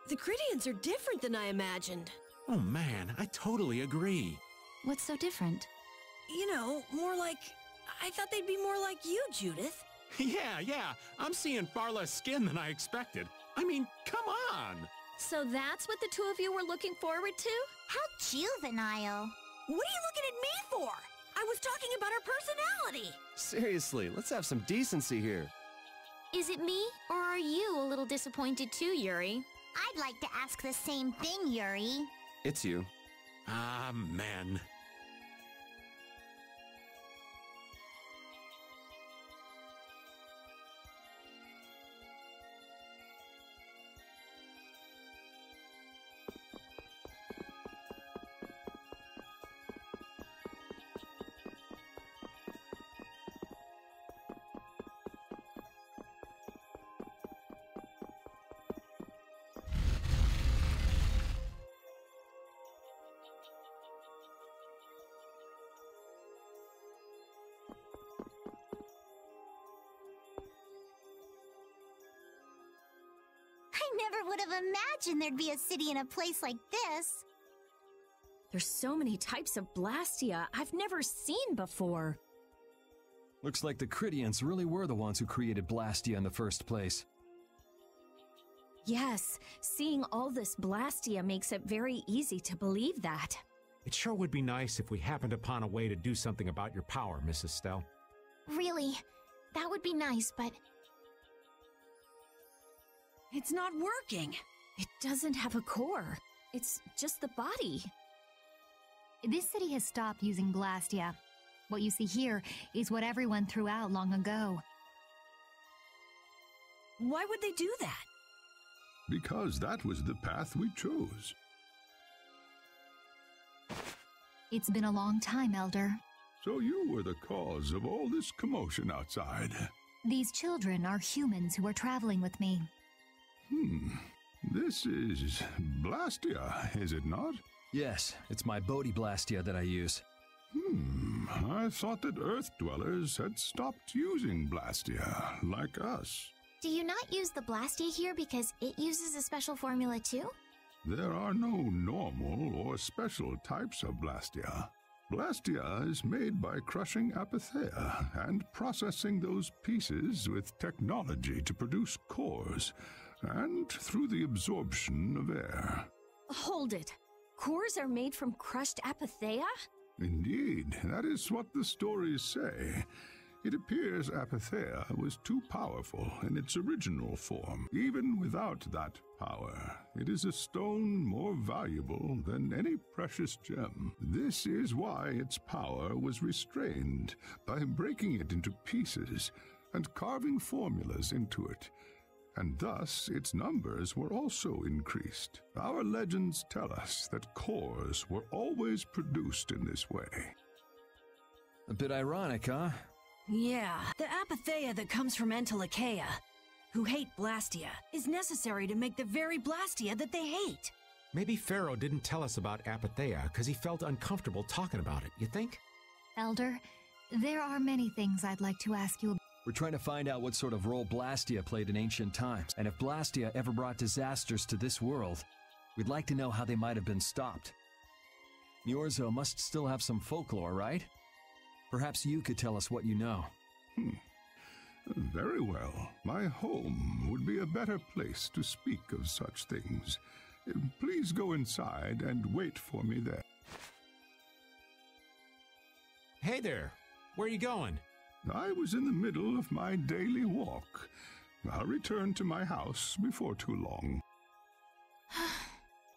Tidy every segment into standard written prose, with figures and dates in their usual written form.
The Critians are different than I imagined. Oh man, I totally agree. What's so different? You know, more like... I thought they'd be more like you, Judith. Yeah, I'm seeing far less skin than I expected. I mean, come on! So that's what the two of you were looking forward to? How juvenile. What are you looking at me for? I was talking about her personality. Seriously, let's have some decency here. Is it me, or are you a little disappointed too, Yuri? I'd like to ask the same thing, Yuri. It's you. Ah, man. I never would have imagined there'd be a city in a place like this. There's so many types of Blastia I've never seen before. Looks like the Critians really were the ones who created Blastia in the first place. Yes, seeing all this Blastia makes it very easy to believe that. It sure would be nice if we happened upon a way to do something about your power, Mrs. Stell. Really, that would be nice, but... It's not working. It doesn't have a core. It's just the body. This city has stopped using Blastia. What you see here is what everyone threw out long ago. Why would they do that? Because that was the path we chose. It's been a long time, Elder. So you were the cause of all this commotion outside. These children are humans who are traveling with me. This is Blastia, is it not? Yes, it's my Bodhi Blastia that I use. I thought that Earth dwellers had stopped using Blastia, like us. Do you not use the Blastia here because it uses a special formula too? There are no normal or special types of Blastia. Blastia is made by crushing Apatheia and processing those pieces with technology to produce cores, and through the absorption of air. Hold it. Cores are made from crushed Apatheia? Indeed, that is what the stories say. It appears Apatheia was too powerful in its original form. Even without that power, it is a stone more valuable than any precious gem. This is why its power was restrained by breaking it into pieces and carving formulas into it. And thus its numbers were also increased. Our legends tell us that cores were always produced in this way. A bit ironic, huh? Yeah, the Apatheia that comes from Entelikeia, who hate Blastia, is necessary to make the very Blastia that they hate. Maybe Pharaoh didn't tell us about Apatheia because he felt uncomfortable talking about it, you think? Elder, there are many things I'd like to ask you about. We're trying to find out what sort of role Blastia played in ancient times, and if Blastia ever brought disasters to this world, we'd like to know how they might have been stopped. Niorzo must still have some folklore, right? Perhaps you could tell us what you know. Very well. My home would be a better place to speak of such things. Please go inside and wait for me there. Hey there, where are you going? I was in the middle of my daily walk. I'll return to my house before too long.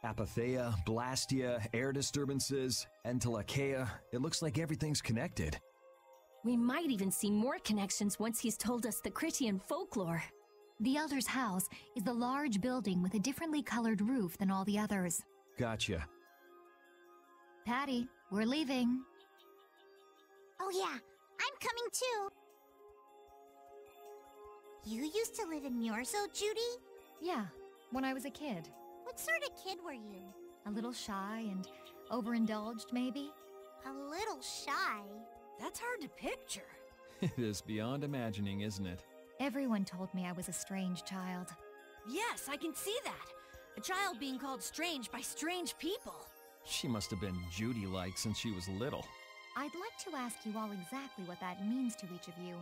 Apatheia, Blastia, air disturbances, Entelikeia. It looks like everything's connected. We might even see more connections once he's told us the Critian folklore. The Elder's house is a large building with a differently colored roof than all the others. Gotcha. Patty, we're leaving. Oh yeah, I'm coming too. You used to live in Niorzo, Judy? Yeah, when I was a kid. What sort of kid were you? A little shy and overindulged, maybe? A little shy. That's hard to picture. It is beyond imagining, isn't it? Everyone told me I was a strange child. Yes, I can see that. A child being called strange by strange people. She must have been Judy-like since she was little. I'd like to ask you all exactly what that means to each of you.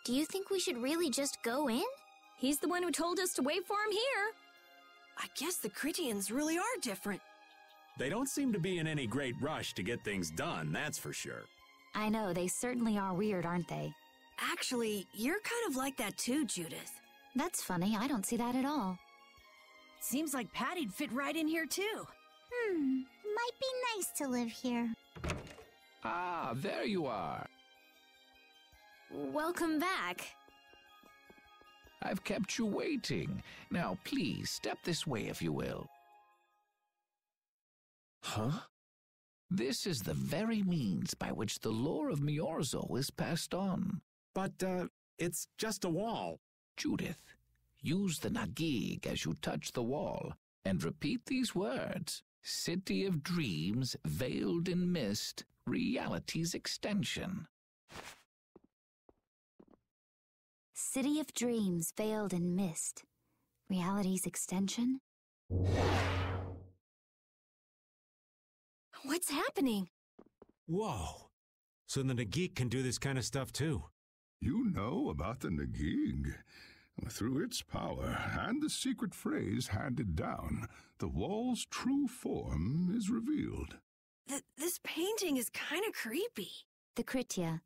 Do you think we should really just go in? He's the one who told us to wait for him here. I guess the Critians really are different. They don't seem to be in any great rush to get things done, that's for sure. I know, they certainly are weird, aren't they? Actually, you're kind of like that too, Judith. That's funny, I don't see that at all. Seems like Patty'd fit right in here too. Might be nice to live here. Ah, there you are. Welcome back. I've kept you waiting. Now, please, step this way if you will. Huh? This is the very means by which the lore of Miorzo is passed on. But, it's just a wall. Judith, use the Nagig as you touch the wall, and repeat these words. City of Dreams, veiled in mist, reality's extension. City of Dreams, veiled in mist. Reality's extension? What's happening? Whoa. So the Nagik can do this kind of stuff too. You know about the Nagig. Through its power and the secret phrase handed down, the wall's true form is revealed. This painting is kind of creepy. The Kritya,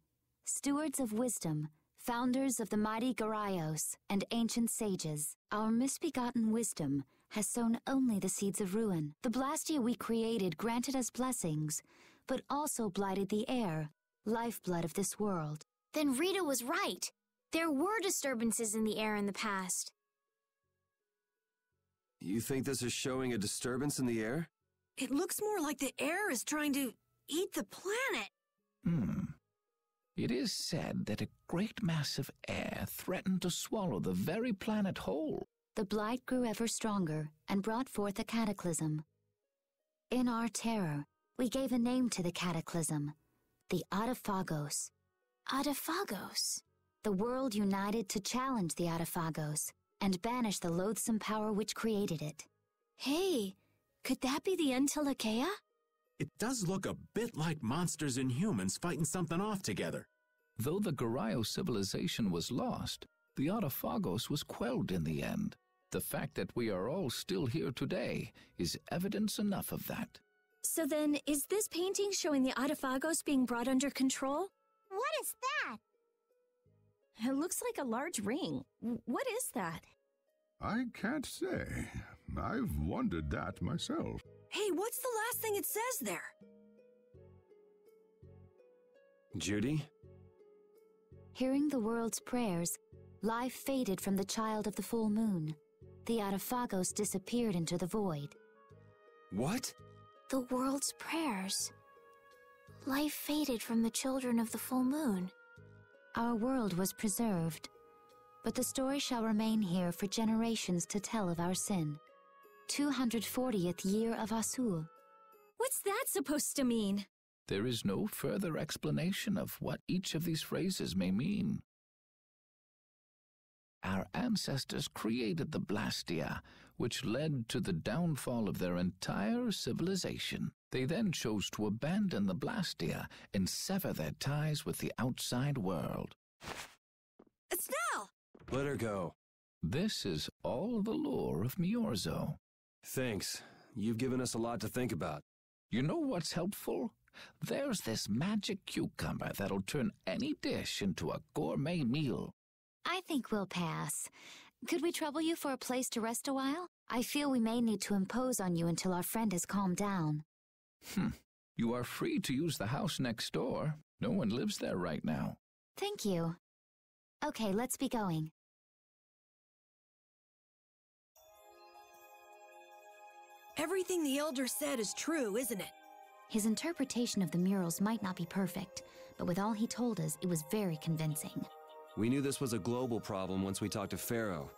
stewards of wisdom, founders of the mighty Garayos and ancient sages, our misbegotten wisdom has sown only the seeds of ruin. The Blastia we created granted us blessings, but also blighted the air, lifeblood of this world. Then Rita was right. There were disturbances in the air in the past. You think this is showing a disturbance in the air? It looks more like the air is trying to eat the planet. It is said that a great mass of air threatened to swallow the very planet whole. The blight grew ever stronger and brought forth a cataclysm. In our terror, we gave a name to the cataclysm, the Adaphagos. Adaphagos? The world united to challenge the Adaphagos and banish the loathsome power which created it. Hey, could that be the Entelekea? It does look a bit like monsters and humans fighting something off together. Though the Garayo civilization was lost, the Adaphagos was quelled in the end. The fact that we are all still here today is evidence enough of that. So then, is this painting showing the Adaphagos being brought under control? What is that? It looks like a large ring. What is that? I can't say. I've wondered that myself. Hey, what's the last thing it says there? Judy? Hearing the world's prayers, life faded from the child of the full moon. The Adaphagos disappeared into the void. What? The world's prayers. Life faded from the children of the full moon. Our world was preserved, but the story shall remain here for generations to tell of our sin. 240th year of Asul. What's that supposed to mean? There is no further explanation of what each of these phrases may mean. Our ancestors created the Blastia, which led to the downfall of their entire civilization. They then chose to abandon the Blastia and sever their ties with the outside world. Estelle! Let her go. This is all the lore of Miorzo. Thanks. You've given us a lot to think about. You know what's helpful? There's this magic cucumber that'll turn any dish into a gourmet meal. I think we'll pass. Could we trouble you for a place to rest a while? I feel we may need to impose on you until our friend has calmed down. You are free to use the house next door. No one lives there right now. Thank you. Okay, let's be going. Everything the Elder said is true, isn't it? His interpretation of the murals might not be perfect, but with all he told us, it was very convincing. We knew this was a global problem once we talked to Pharaoh.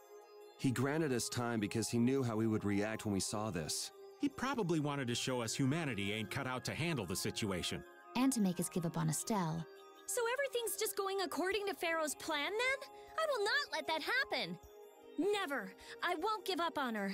He granted us time because he knew how we would react when we saw this. He probably wanted to show us humanity ain't cut out to handle the situation. And to make us give up on Estelle. So everything's just going according to Pharaoh's plan then? I will not let that happen. Never. I won't give up on her.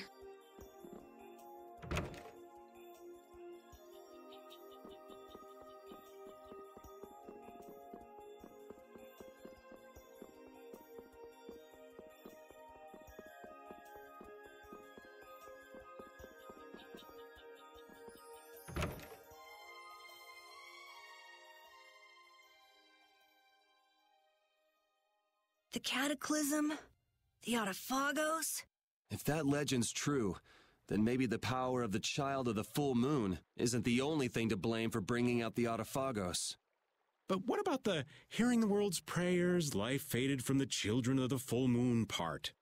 The Cataclysm? The Adaphagos? If that legend's true, then maybe the power of the child of the full moon isn't the only thing to blame for bringing out the Adaphagos. But what about the hearing the world's prayers, life faded from the children of the full moon part?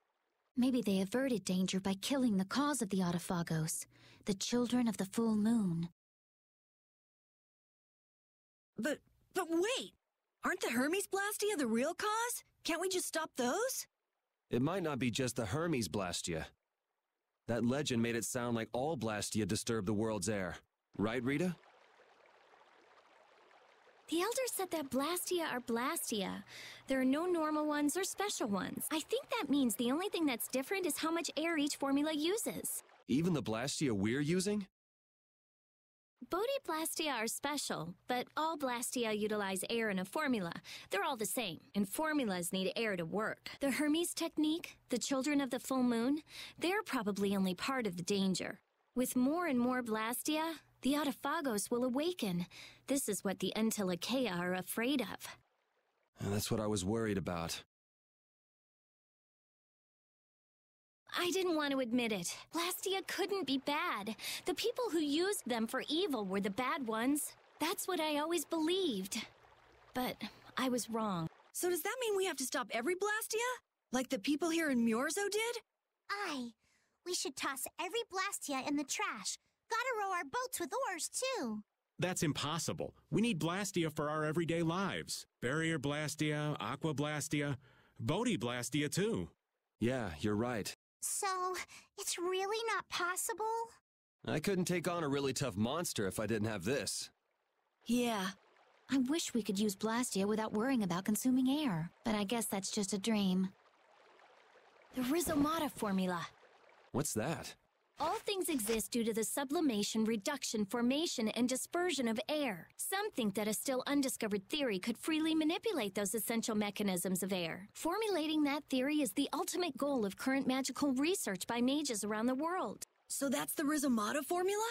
Maybe they averted danger by killing the cause of the Adaphagos, the children of the full moon. But wait! Aren't the Hermes Blastia the real cause? Can't we just stop those? It might not be just the Hermes Blastia. That legend made it sound like all Blastia disturb the world's air. Right, Rita? The Elder said that Blastia are Blastia. There are no normal ones or special ones. I think that means the only thing that's different is how much air each formula uses. Even the Blastia we're using? Bodhi-Blastia are special, but all Blastia utilize air in a formula. They're all the same, and formulas need air to work. The Hermes technique, the children of the full moon, they're probably only part of the danger. With more and more Blastia, the Autophagos will awaken. This is what the Entelekea are afraid of. And that's what I was worried about. I didn't want to admit it. Blastia couldn't be bad. The people who used them for evil were the bad ones. That's what I always believed. But I was wrong. So does that mean we have to stop every Blastia? Like the people here in Myorzo did? Aye. We should toss every Blastia in the trash. Gotta row our boats with oars, too. That's impossible. We need Blastia for our everyday lives. Barrier Blastia, Aqua Blastia, Bodhi Blastia too. Yeah, you're right. So, it's really not possible? I couldn't take on a really tough monster if I didn't have this. Yeah. I wish we could use Blastia without worrying about consuming air, but I guess that's just a dream. The Rhizomata formula. What's that? All things exist due to the sublimation, reduction, formation, and dispersion of air. Some think that a still undiscovered theory could freely manipulate those essential mechanisms of air. Formulating that theory is the ultimate goal of current magical research by mages around the world. So that's the Rhizomata formula?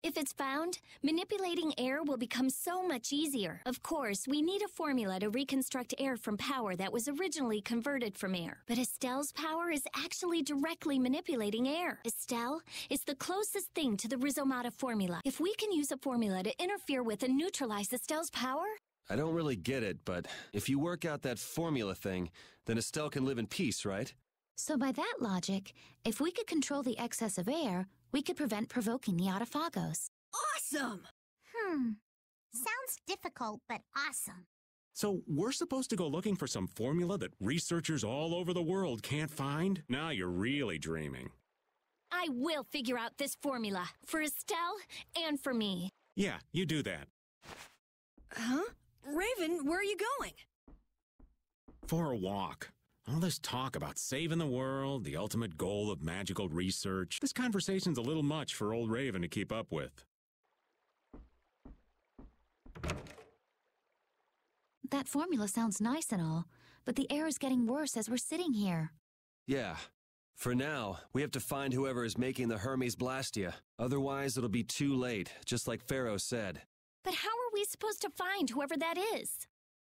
If it's found, manipulating air will become so much easier. Of course, we need a formula to reconstruct air from power that was originally converted from air. But Estelle's power is actually directly manipulating air. Estelle is the closest thing to the Rhizomata formula. If we can use a formula to interfere with and neutralize Estelle's power... I don't really get it, but if you work out that formula thing, then Estelle can live in peace, right? So by that logic, if we could control the excess of air, we could prevent provoking the Autophagos. Awesome! Sounds difficult, but awesome. So we're supposed to go looking for some formula that researchers all over the world can't find? Now you're really dreaming. I will figure out this formula, for Estelle and for me. Yeah, you do that. Huh? Raven, where are you going? For a walk. All this talk about saving the world, the ultimate goal of magical research. This conversation's a little much for old Raven to keep up with. That formula sounds nice and all, but the air is getting worse as we're sitting here. Yeah. For now, we have to find whoever is making the Hermes Blastia. Otherwise, it'll be too late, just like Pharaoh said. But how are we supposed to find whoever that is?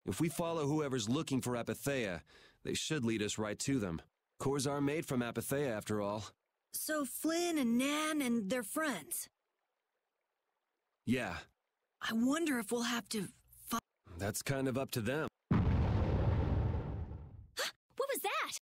If we follow whoever's looking for Apatheia, they should lead us right to them. Cores are made from Apatheia, after all. So Flynn and Nan and their friends? Yeah. I wonder if we'll have to... That's kind of up to them. What was that?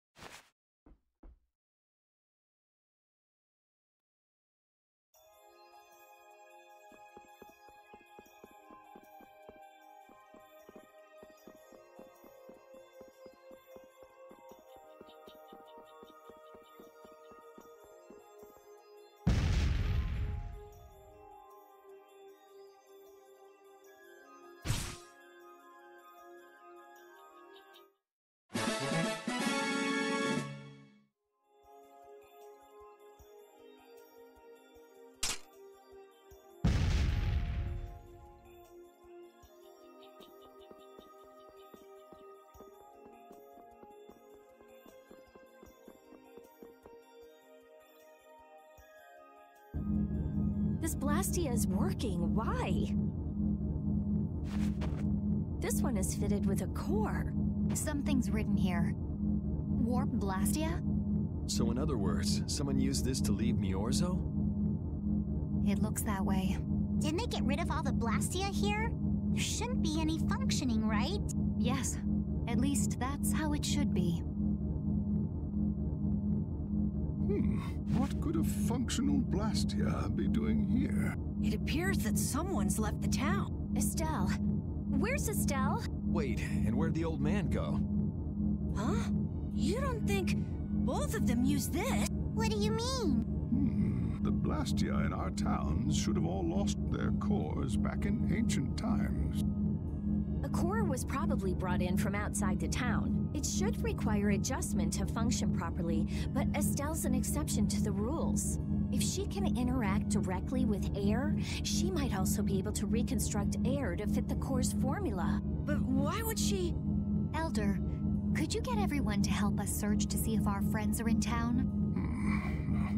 This Blastia is working. Why? This one is fitted with a core. Something's written here. Warp Blastia? So in other words, someone used this to leave Myorzo? It looks that way. Didn't they get rid of all the Blastia here? There shouldn't be any functioning, right? Yes. At least that's how it should be. What could a functional Blastia be doing here? It appears that someone's left the town. Estelle. Where's Estelle? Wait, and where'd the old man go? Huh? You don't think both of them used this? What do you mean? The Blastia in our towns should have all lost their cores back in ancient times. A core was probably brought in from outside the town. It should require adjustment to function properly, but Estelle's an exception to the rules. If she can interact directly with air, she might also be able to reconstruct air to fit the core's formula. But why would she... Elder, could you get everyone to help us search to see if our friends are in town?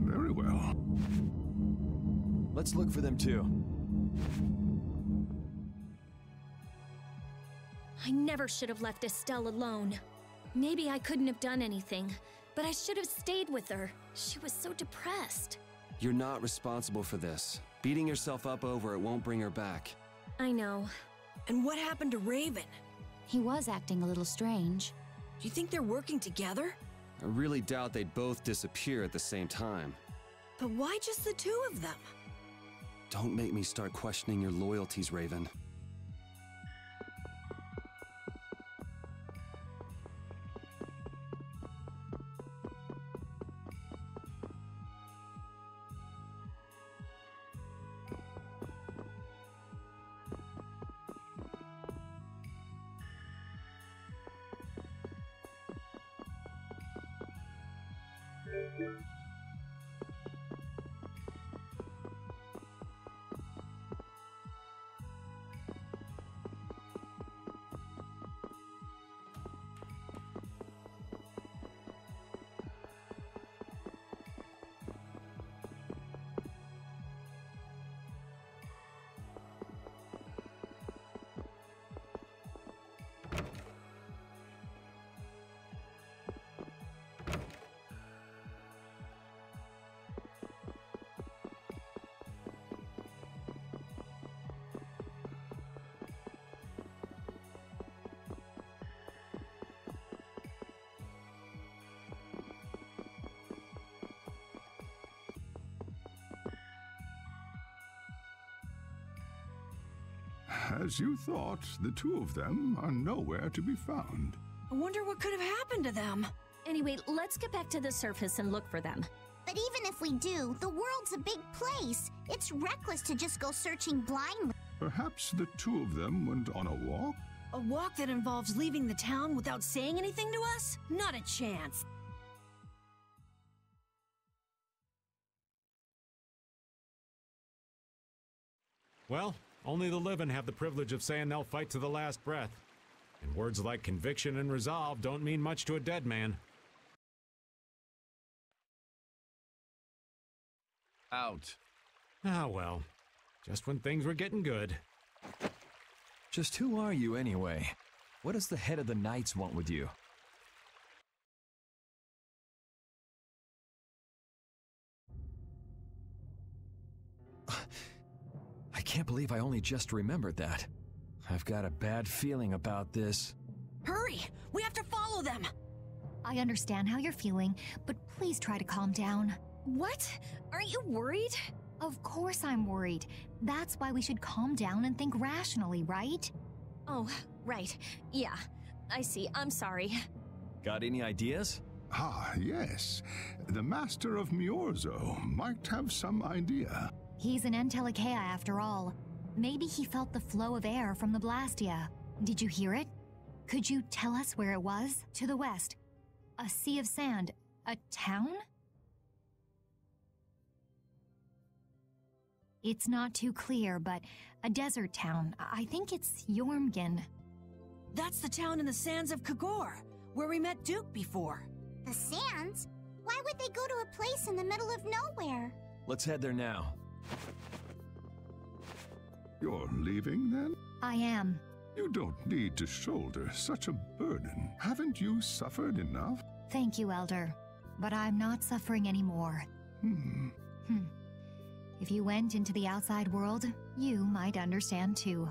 Very well. Let's look for them too. I never should have left Estelle alone. Maybe I couldn't have done anything, but I should have stayed with her. She was so depressed. You're not responsible for this. Beating yourself up over it won't bring her back. I know. And what happened to Raven? He was acting a little strange. Do you think they're working together? I really doubt they'd both disappear at the same time. But why just the two of them? Don't make me start questioning your loyalties, Raven. As you thought, the two of them are nowhere to be found. I wonder what could have happened to them. Anyway, let's get back to the surface and look for them. But even if we do, the world's a big place. It's reckless to just go searching blindly. Perhaps the two of them went on a walk? A walk that involves leaving the town without saying anything to us? Not a chance. Well, only the living have the privilege of saying they'll fight to the last breath. And words like conviction and resolve don't mean much to a dead man. Out. Ah, well. Just when things were getting good. Just who are you anyway? What does the head of the Knights want with you? I can't believe I only just remembered that. I've got a bad feeling about this. Hurry! We have to follow them! I understand how you're feeling, but please try to calm down. What? Aren't you worried? Of course I'm worried. That's why we should calm down and think rationally, right? Oh, right. Yeah, I see. I'm sorry. Got any ideas? Ah, yes. The Master of Miorzo might have some idea. He's an Entelekea after all. Maybe he felt the flow of air from the Blastia. Did you hear it? Could you tell us where it was? To the west. A sea of sand. A town? It's not too clear, but a desert town. I think it's Jormungand. That's the town in the sands of Kagor, where we met Duke before. The sands? Why would they go to a place in the middle of nowhere? Let's head there now. You're leaving, then? I am. You don't need to shoulder such a burden. Haven't you suffered enough? Thank you, Elder. But I'm not suffering anymore. If you went into the outside world, you might understand too.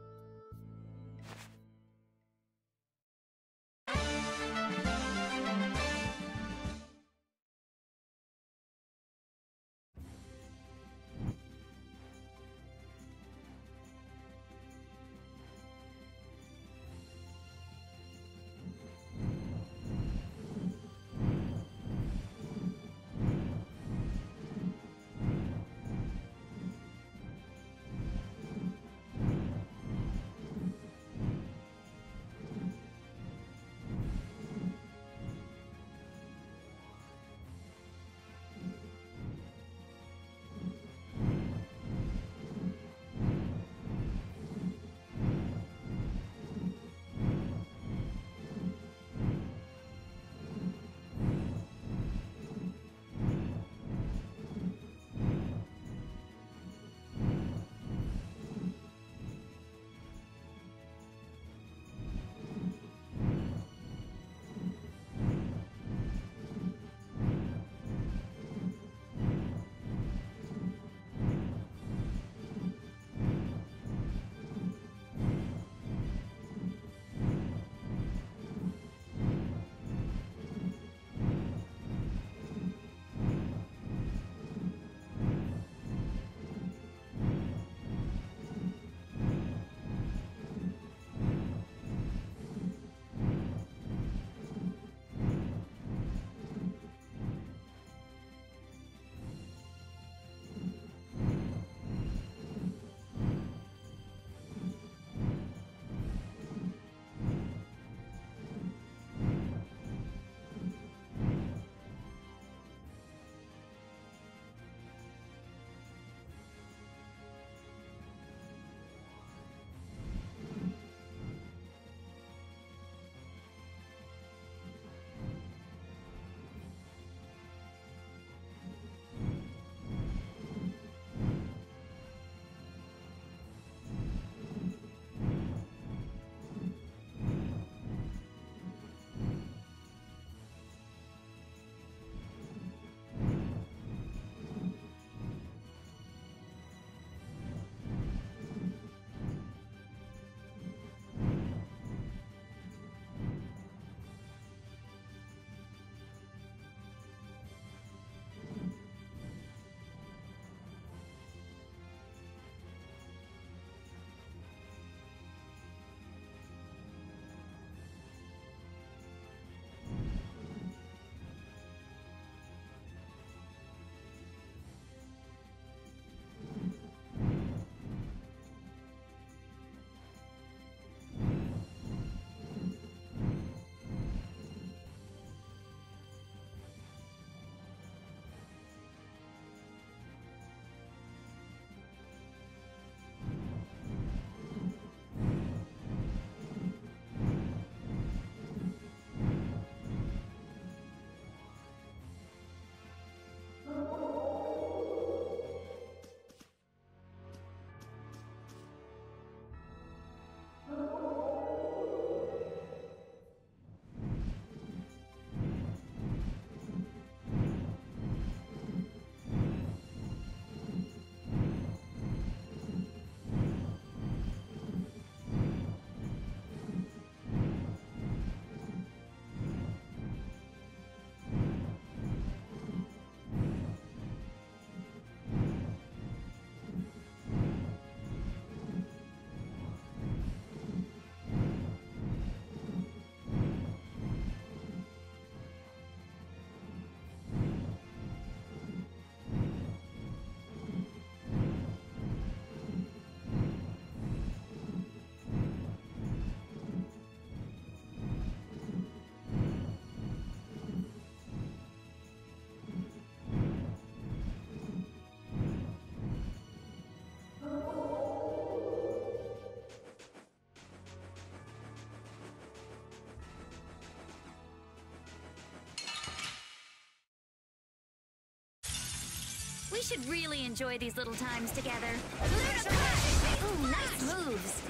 should really enjoy these little times together. Ooh, nice moves.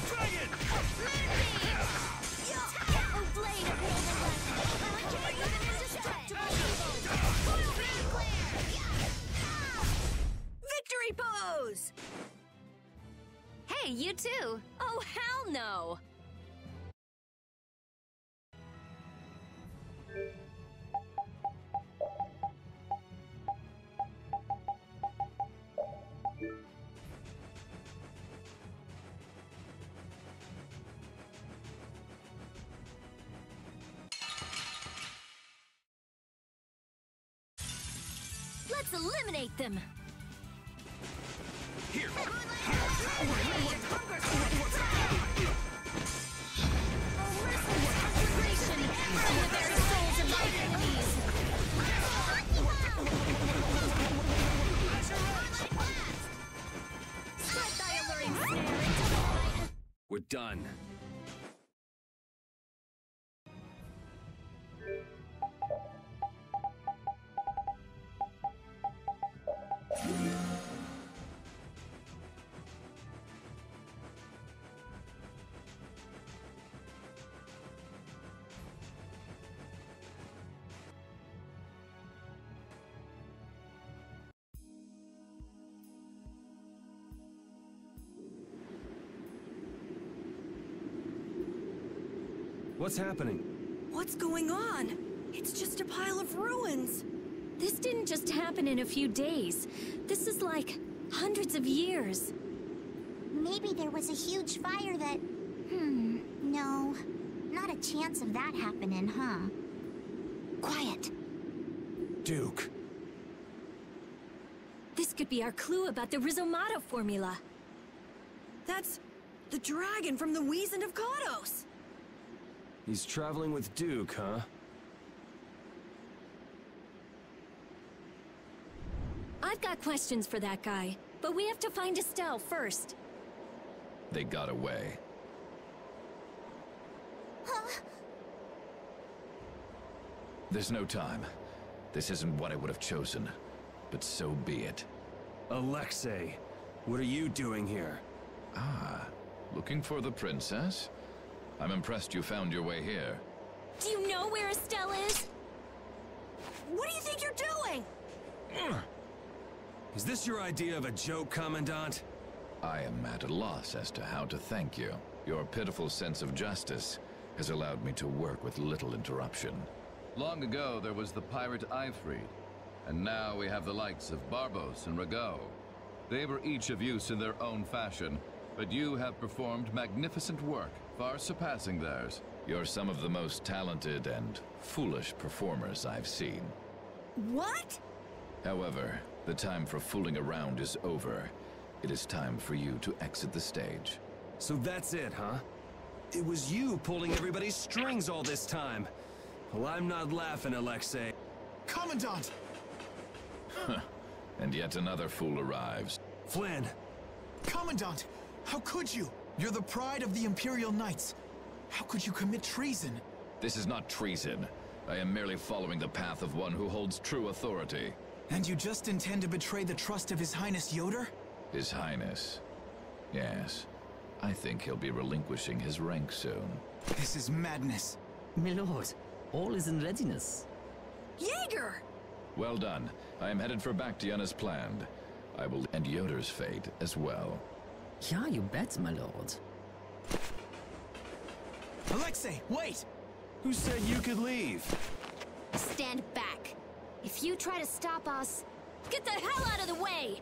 Dragon! Oh, blade of noble weapon. Victory pose! Hey, you too. Oh, hell no. Let's eliminate them! Here! We're done. What's happening? What's going on? It's just a pile of ruins. This didn't just happen in a few days. This is like hundreds of years. Maybe there was a huge fire that... no. Not a chance of that happening, huh? Quiet. Duke. This could be our clue about the Rizzomato formula. That's the dragon from the Wizened of Kados. He's traveling with Duke, huh? I've got questions for that guy, but we have to find Estelle first. They got away. Huh? There's no time. This isn't what I would have chosen, but so be it. Alexei, what are you doing here? Ah, looking for the princess? I'm impressed you found your way here. Do you know where Estelle is? What do you think you're doing? Is this your idea of a joke, Commandant? I am at a loss as to how to thank you. Your pitiful sense of justice has allowed me to work with little interruption. Long ago, there was the pirate Ifrid, and now we have the likes of Barbos and Rago. They were each of use in their own fashion, but you have performed magnificent work, far surpassing theirs. You're some of the most talented and foolish performers I've seen. What? However, the time for fooling around is over. It is time for you to exit the stage. So that's it, huh? It was you pulling everybody's strings all this time. Well, I'm not laughing, Alexei. Commandant! And yet another fool arrives. Flynn! Commandant! How could you? You're the pride of the Imperial Knights. How could you commit treason? This is not treason. I am merely following the path of one who holds true authority. And you just intend to betray the trust of His Highness Yoder? His Highness. Yes. I think he'll be relinquishing his rank soon. This is madness. My lord, all is in readiness. Jaeger! Well done. I am headed for Bactian as planned. I will end Yoder's fate as well. Yeah, you bet, my lord. Alexei, wait! Who said you could leave? Stand back. If you try to stop us, get the hell out of the way!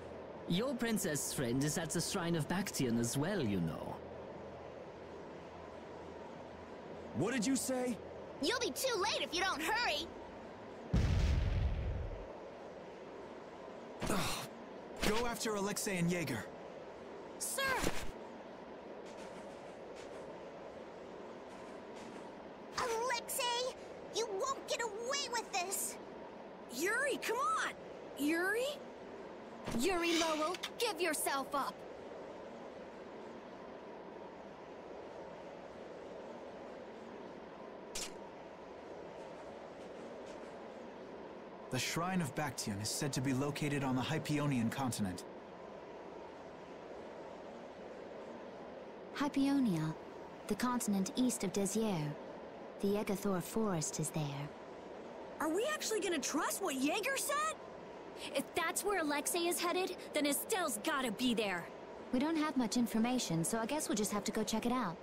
Your princess friend is at the shrine of Bactian as well, you know. What did you say? You'll be too late if you don't hurry! Go after Alexei and Jaeger. Sir! Alexei! You won't get away with this! Yuri, come on! Yuri? Yuri Lowell, give yourself up! The Shrine of Bactrian is said to be located on the Hypeonian continent. Hypeonia, the continent east of Desier. The Yegathor forest is there. Are we actually gonna trust what Jaeger said? If that's where Alexei is headed, then Estelle's gotta be there. We don't have much information, so I guess we'll just have to go check it out.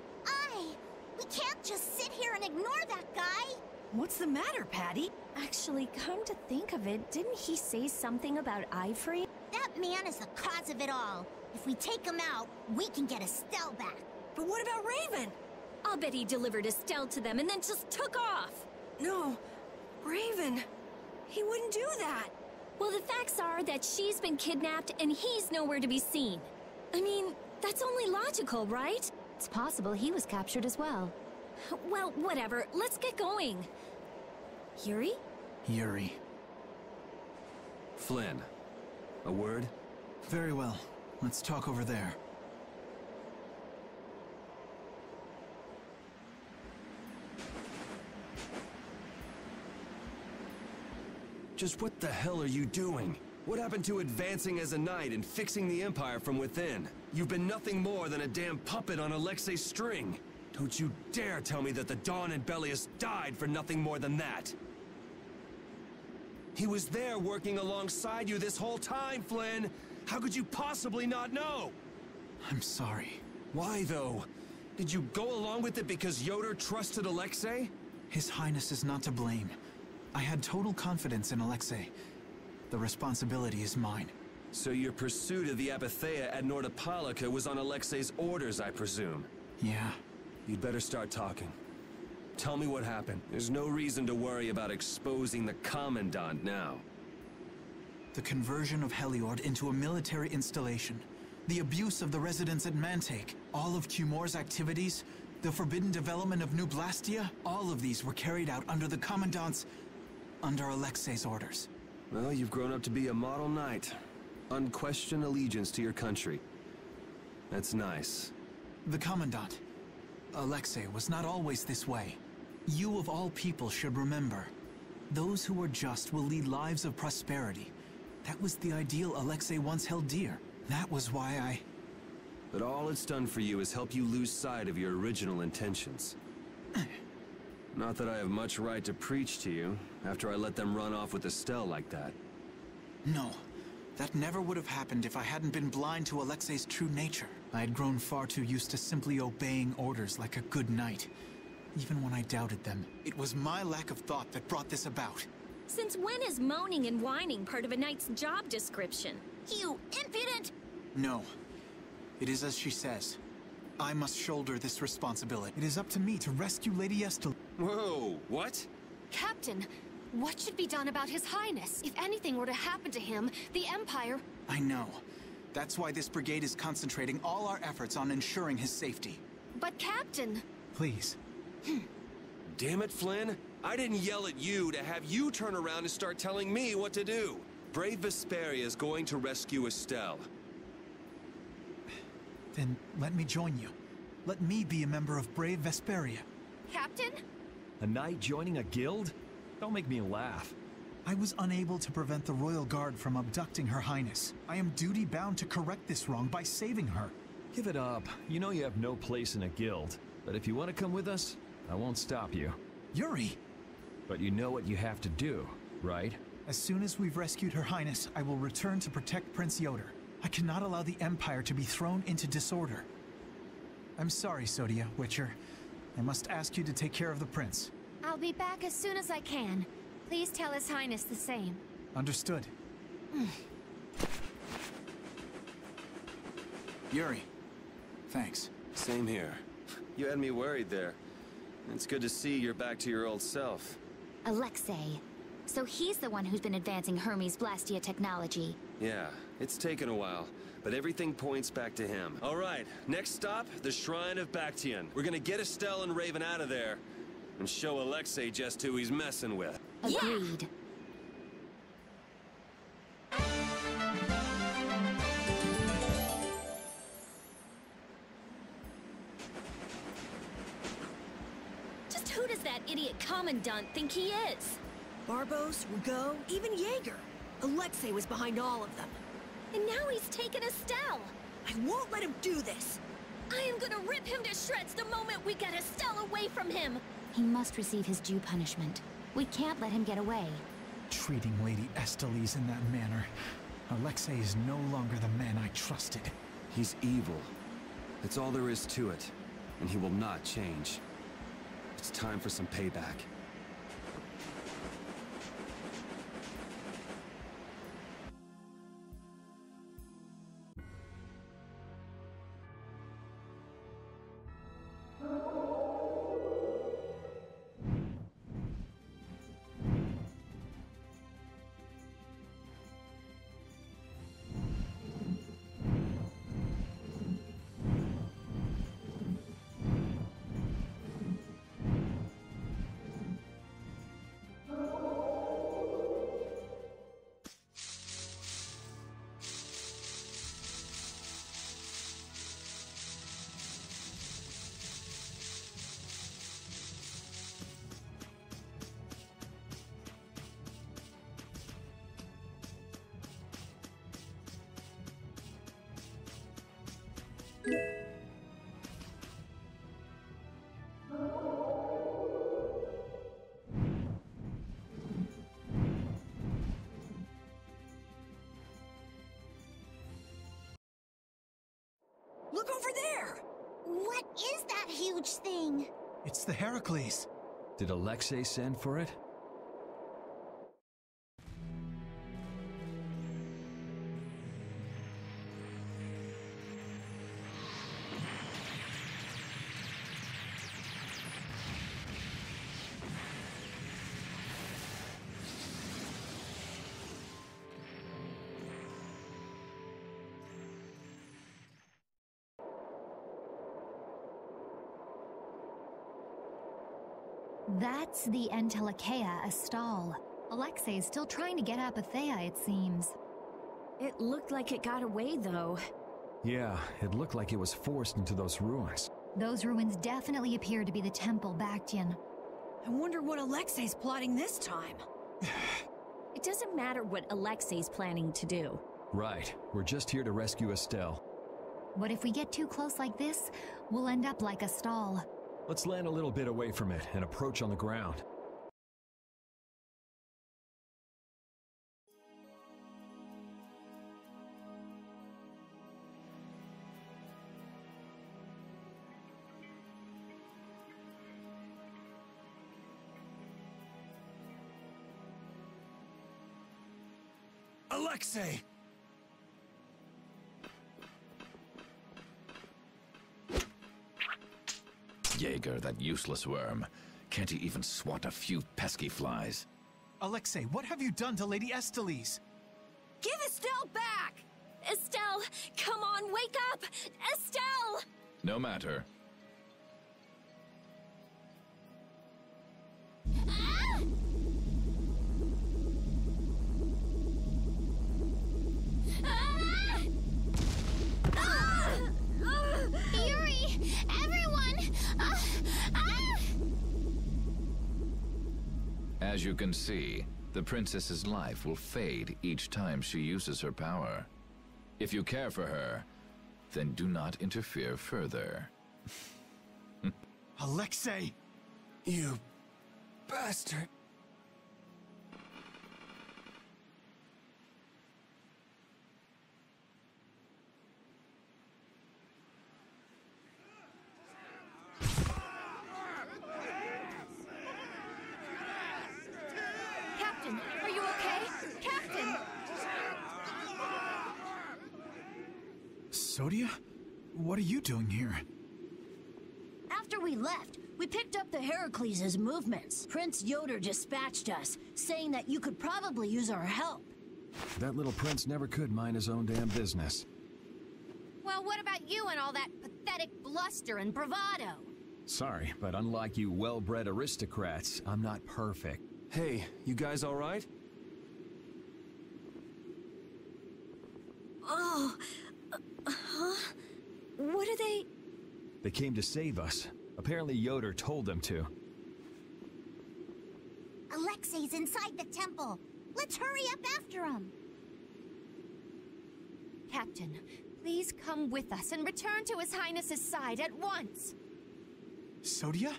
We can't just sit here and ignore that guy! What's the matter, Patty? Actually, come to think of it, didn't he say something about Ivory? That man is the cause of it all. If we take him out, we can get Estelle back. But what about Raven? I'll bet he delivered Estelle to them and then just took off. No, Raven. He wouldn't do that. Well, the facts are that she's been kidnapped and he's nowhere to be seen. I mean, that's only logical, right? It's possible he was captured as well. Well, whatever. Let's get going. Yuri? Yuri. Flynn, a word? Very well. Let's talk over there. Just what the hell are you doing? What happened to advancing as a knight and fixing the Empire from within? You've been nothing more than a damn puppet on Alexei's string. Don't you dare tell me that the Dawn and Bellius died for nothing more than that. He was there working alongside you this whole time, Flynn! How could you possibly not know? I'm sorry. Why, though? Did you go along with it because Yoder trusted Alexei? His Highness is not to blame. I had total confidence in Alexei. The responsibility is mine. So your pursuit of the Apatheia at Nordopolica was on Alexei's orders, I presume? Yeah. You'd better start talking. Tell me what happened. There's no reason to worry about exposing the Commandant now. The conversion of Heliord into a military installation. The abuse of the residents at Mantake. All of Cumor's activities. The forbidden development of New Blastia. All of these were carried out under the Commandant's... under Alexei's orders. Well, you've grown up to be a model knight. Unquestioned allegiance to your country. That's nice. The Commandant. Alexei was not always this way. You of all people should remember. Those who are just will lead lives of prosperity. That was the ideal Alexei once held dear. That was why I... But all it's done for you is help you lose sight of your original intentions. Not that I have much right to preach to you, after I let them run off with Estelle like that. No. That never would have happened if I hadn't been blind to Alexei's true nature. I had grown far too used to simply obeying orders like a good knight. Even when I doubted them, it was my lack of thought that brought this about. Since when is moaning and whining part of a knight's job description? You impudent! No. It is as she says. I must shoulder this responsibility. It is up to me to rescue Lady Estelle. Whoa, what? Captain, what should be done about His Highness? If anything were to happen to him, the Empire... I know. That's why this brigade is concentrating all our efforts on ensuring his safety. But Captain... Please. Damn it, Flynn. I didn't yell at you to have you turn around and start telling me what to do. Brave Vesperia is going to rescue Estelle. Then let me join you. Let me be a member of Brave Vesperia. Captain? A knight joining a guild? Don't make me laugh. I was unable to prevent the Royal Guard from abducting Her Highness. I am duty-bound to correct this wrong by saving her. Give it up. You know you have no place in a guild. But if you want to come with us, I won't stop you. Yuri! But you know what you have to do, right? As soon as we've rescued Her Highness, I will return to protect Prince Yoder. I cannot allow the Empire to be thrown into disorder. I'm sorry, Sodia, Witcher. I must ask you to take care of the prince. I'll be back as soon as I can. Please tell His Highness the same. Understood. Yuri, thanks. Same here. You had me worried there. It's good to see you're back to your old self. Alexei. So he's the one who's been advancing Hermes Blastia technology. Yeah, it's taken a while, but everything points back to him. All right, next stop, the Shrine of Bactrian. We're gonna get Estelle and Raven out of there, and show Alexei just who he's messing with. Agreed. Just who does that idiot Commandant think he is? Barbos, Rigaud, even Jaeger. Alexei was behind all of them. And now he's taken Estelle! I won't let him do this! I am gonna rip him to shreds the moment we get Estelle away from him! He must receive his due punishment. We can't let him get away. Treating Lady Estellise in that manner. Alexei is no longer the man I trusted. He's evil. That's all there is to it. And he will not change. It's time for some payback. Look over there! What is that huge thing? It's the Heracles. Did Alexei send for it? That's the Entelikeia Astal. Alexei's still trying to get Apatheia, it seems. It looked like it got away, though. Yeah, it looked like it was forced into those ruins. Those ruins definitely appear to be the Temple Bactian. I wonder what Alexei's plotting this time. It doesn't matter what Alexei's planning to do. Right, we're just here to rescue Estelle. But if we get too close like this, we'll end up like Astal. Let's land a little bit away from it and approach on the ground. Alexei! Jaeger, that useless worm. Can't he even swat a few pesky flies? Alexei, what have you done to Lady Estellise? Give Estelle back! Estelle, come on, wake up! Estelle! No matter. Yuri! Everyone! As you can see, the princess's life will fade each time she uses her power. If you care for her, then do not interfere further. Alexei! You bastard! Captain, are you okay? Captain! Sodia? What are you doing here? After we left, we picked up the Heracles' movements. Prince Yoder dispatched us, saying that you could probably use our help. That little prince never could mind his own damn business. Well, what about you and all that pathetic bluster and bravado? Sorry, but unlike you well-bred aristocrats, I'm not perfect. Hey, you guys all right? Oh, huh? What are they? They came to save us. Apparently Yoder told them to. Alexei's Heracles inside the temple. Let's hurry up after him. Captain, please come with us and return to His Highness's side at once. Sodia?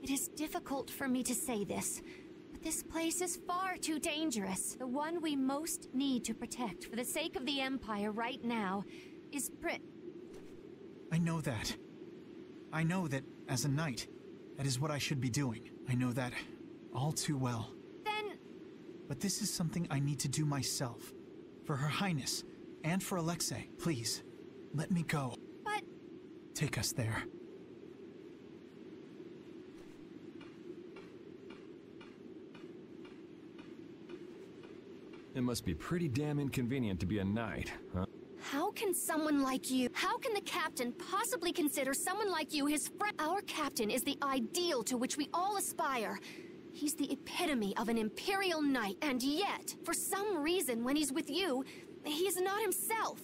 It is difficult for me to say this, but this place is far too dangerous. The one we most need to protect for the sake of the Empire right now is I know that. I know that, as a knight, that is what I should be doing. I know that all too well. Then... But this is something I need to do myself. For Her Highness, and for Alexei. Please, let me go. But... Take us there. It must be pretty damn inconvenient to be a knight, huh? How can someone like you... How can the captain possibly consider someone like you his friend? Our captain is the ideal to which we all aspire. He's the epitome of an imperial knight, and yet, for some reason, when he's with you, he's not himself.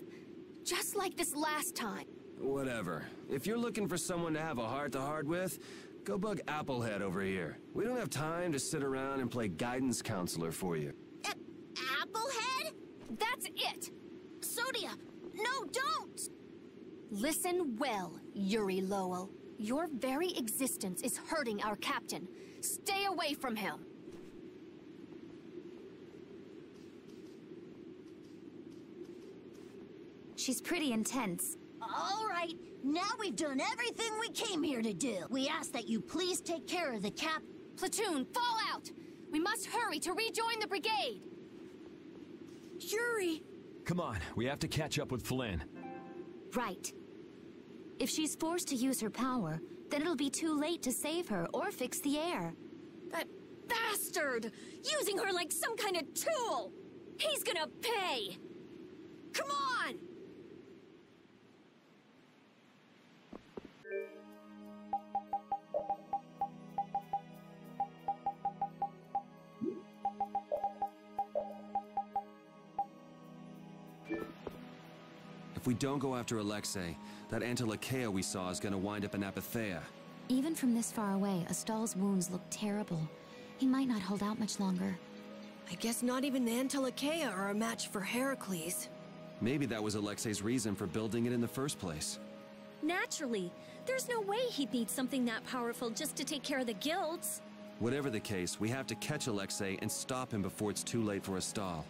Just like this last time. Whatever. If you're looking for someone to have a heart-to-heart with, go bug Applehead over here. We don't have time to sit around and play guidance counselor for you. Applehead? That's it! Sodia, no, don't! Listen well, Yuri Lowell. Your very existence is hurting our captain. Stay away from him. She's pretty intense. All right, now we've done everything we came here to do. We ask that you please take care of the Platoon, fall out! We must hurry to rejoin the brigade! Yuri! Come on, we have to catch up with Flynn. Right. If she's forced to use her power, then it'll be too late to save her or fix the air. That bastard! Using her like some kind of tool! He's gonna pay! Come on! If we don't go after Alexei, that Antilocheia we saw is gonna wind up in Apatheia. Even from this far away, Astal's wounds look terrible. He might not hold out much longer. I guess not even the Antilocheia are a match for Heracles. Maybe that was Alexei's reason for building it in the first place. Naturally. There's no way he'd need something that powerful just to take care of the guilds. Whatever the case, we have to catch Alexei and stop him before it's too late for Astal.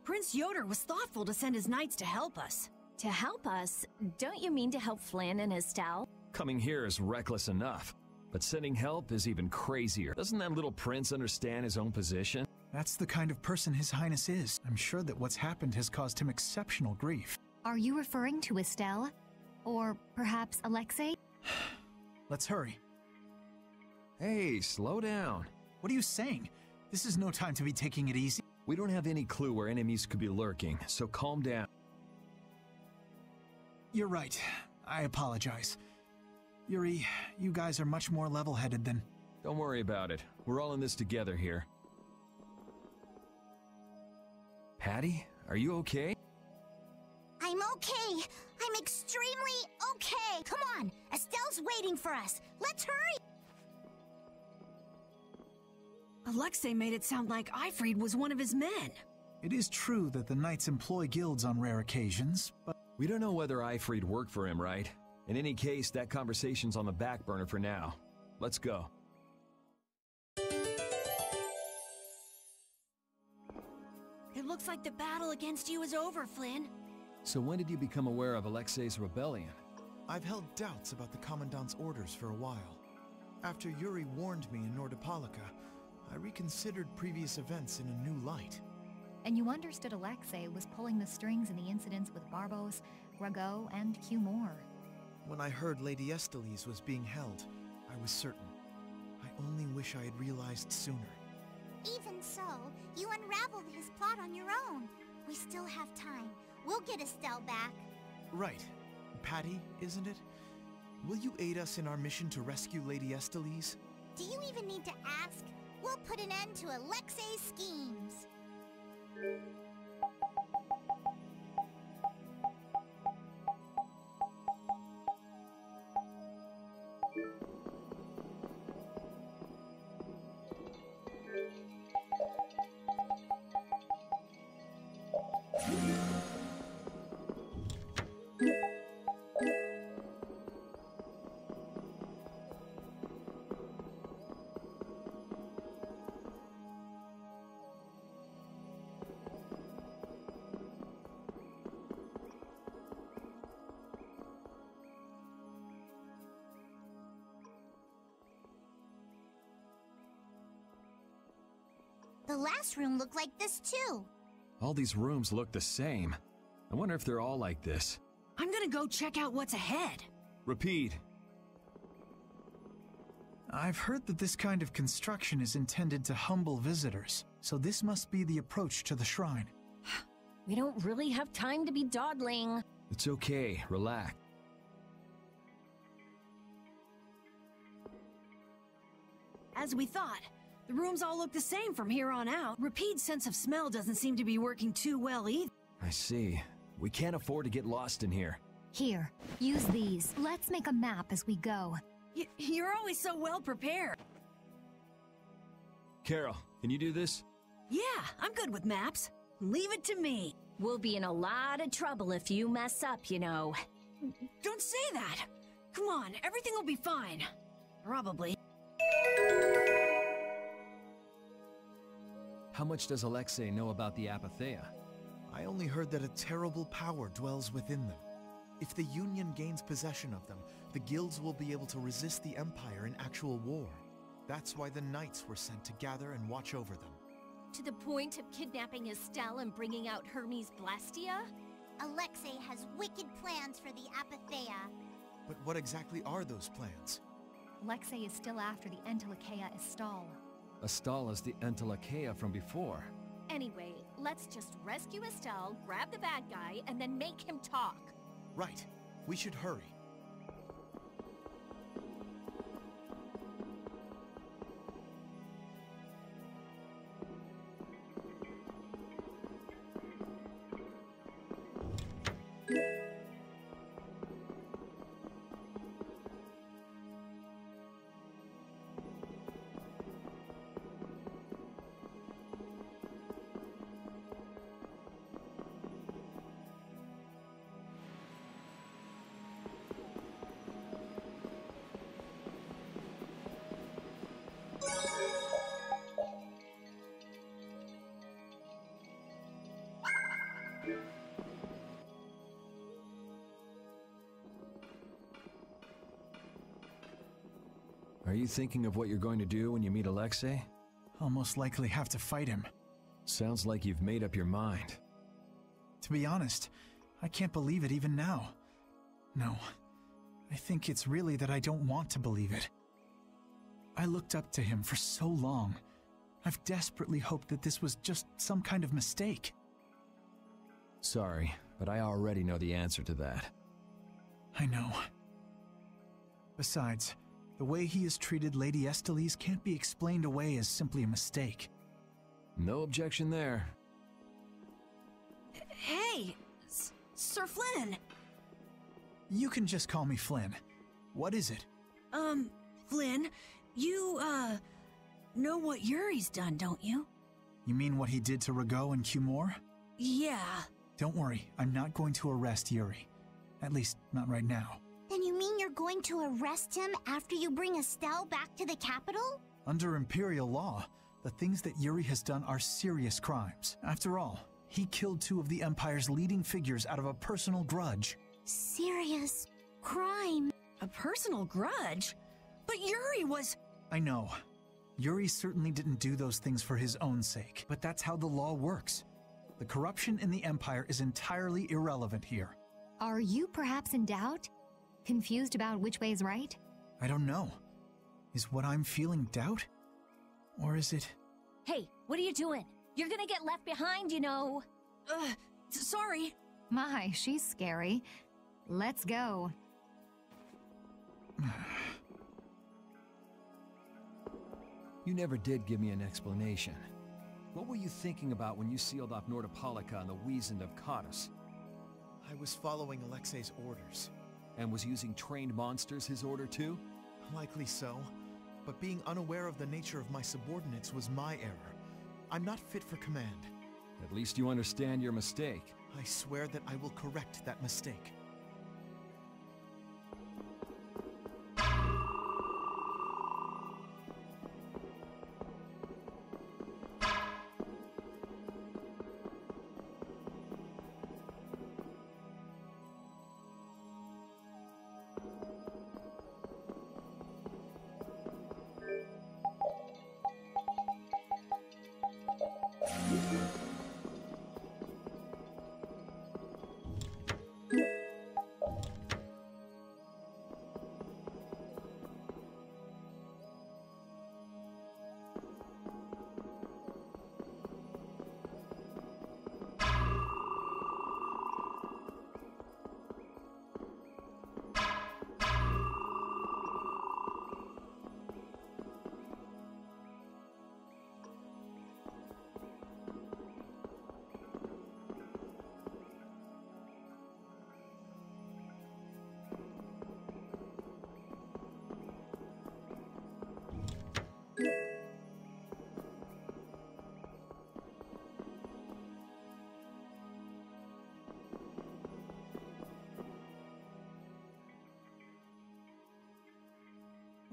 Prince Yoder was thoughtful to send his knights to help us. To help us? Don't you mean to help Flynn and Estelle? Coming here is reckless enough, but sending help is even crazier. Doesn't that little prince understand his own position? That's the kind of person His Highness is. I'm sure that what's happened has caused him exceptional grief. Are you referring to Estelle? Or perhaps Alexei? Let's hurry. Hey, slow down. What are you saying? This is no time to be taking it easy. We don't have any clue where enemies could be lurking, so calm down. You're right. I apologize. Yuri, you guys are much more level-headed than... Don't worry about it. We're all in this together here. Patty, are you okay? I'm okay. I'm extremely okay. Come on, Estelle's waiting for us. Let's hurry. Alexei made it sound like Ifrid was one of his men. It is true that the knights employ guilds on rare occasions, but... We don't know whether Ifrid worked for him, right? In any case, that conversation's on the back burner for now. Let's go. It looks like the battle against you is over, Flynn. So when did you become aware of Alexei's rebellion? I've held doubts about the Commandant's orders for a while. After Yuri warned me in Nordopolica, I reconsidered previous events in a new light. And you understood Alexei was pulling the strings in the incidents with Barbos, Rago, and Cumore. When I heard Lady Estellise was being held, I was certain. I only wish I had realized sooner. Even so, you unraveled his plot on your own. We still have time. We'll get Estelle back. Right. Patty, isn't it? Will you aid us in our mission to rescue Lady Estellise? Do you even need to ask? We'll put an end to Alexei's schemes. The last room looked like this too. All these rooms look the same. I wonder if they're all like this. I'm gonna go check out what's ahead. Repeat. I've heard that this kind of construction is intended to humble visitors, so this must be the approach to the shrine. We don't really have time to be dawdling. It's okay, relax. As we thought, the rooms all look the same from here on out. Repeat's sense of smell doesn't seem to be working too well either. I see. We can't afford to get lost in here. Here, use these. Let's make a map as we go. You're always so well prepared. Carol, can you do this? Yeah, I'm good with maps. Leave it to me. We'll be in a lot of trouble if you mess up, you know. Don't say that. Come on, everything will be fine. Probably. How much does Alexei know about the Apatheia? I only heard that a terrible power dwells within them. If the Union gains possession of them, the guilds will be able to resist the Empire in actual war. That's why the knights were sent to gather and watch over them. To the point of kidnapping Estelle and bringing out Hermes Blastia? Alexei has wicked plans for the Apatheia. But what exactly are those plans? Alexei is still after the Entelikeia Estelle. Estelle is the Entelikeia from before. Anyway, let's just rescue Estelle, grab the bad guy, and then make him talk. Right. We should hurry. Are you thinking of what you're going to do when you meet Alexei? I'll most likely have to fight him. Sounds like you've made up your mind. To be honest, I can't believe it even now. No, I think it's really that I don't want to believe it. I looked up to him for so long. I've desperately hoped that this was just some kind of mistake. Sorry, but I already know the answer to that. I know. Besides, the way he has treated Lady Estellise can't be explained away as simply a mistake. No objection there. Hey, Sir Flynn! You can just call me Flynn. What is it? Flynn, you, know what Yuri's done, don't you? You mean what he did to Rago and Cumore? Yeah. Don't worry, I'm not going to arrest Yuri. At least, not right now. Then you mean you're going to arrest him after you bring Estelle back to the capital? Under Imperial law, the things that Yuri has done are serious crimes. After all, he killed two of the Empire's leading figures out of a personal grudge. Serious crime. A personal grudge? But Yuri was... I know. Yuri certainly didn't do those things for his own sake, but that's how the law works. The corruption in the Empire is entirely irrelevant here. Are you perhaps in doubt? Confused about which way is right? I don't know. Is what I'm feeling doubt? Or is it... Hey, what are you doing? You're gonna get left behind, you know. Sorry. My, she's scary. Let's go. You never did give me an explanation. What were you thinking about when you sealed off Nordopolica and the Wiesent of Cottus? I was following Alexei's orders. And was using trained monsters his order too? Likely so, but being unaware of the nature of my subordinates was my error. I'm not fit for command. At least you understand your mistake. I swear that I will correct that mistake.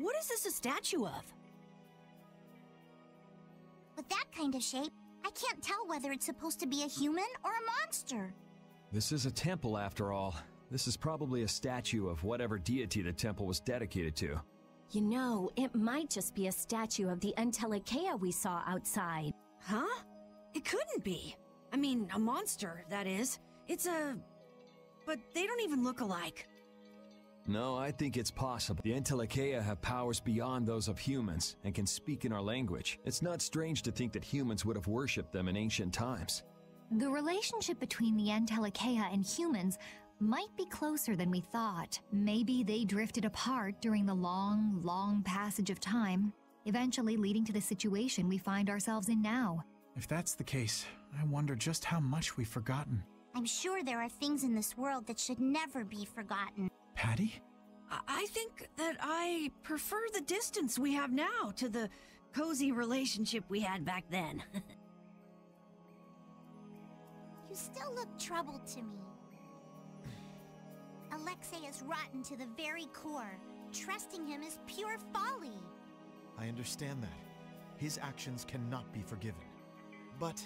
What is this a statue of? With that kind of shape, I can't tell whether it's supposed to be a human or a monster. This is a temple after all. This is probably a statue of whatever deity the temple was dedicated to. You know, it might just be a statue of the Entelekea we saw outside. Huh? It couldn't be. I mean, a monster, that is. But they don't even look alike. No, I think it's possible. The Entelekea have powers beyond those of humans and can speak in our language. It's not strange to think that humans would have worshipped them in ancient times. The relationship between the Entelekea and humans might be closer than we thought. Maybe they drifted apart during the long, long passage of time, eventually leading to the situation we find ourselves in now. If that's the case, I wonder just how much we've forgotten. I'm sure there are things in this world that should never be forgotten. Patty? I think that I prefer the distance we have now to the cozy relationship we had back then. You still look troubled to me. Alexei is rotten to the very core. Trusting him is pure folly. I understand that. His actions cannot be forgiven. But...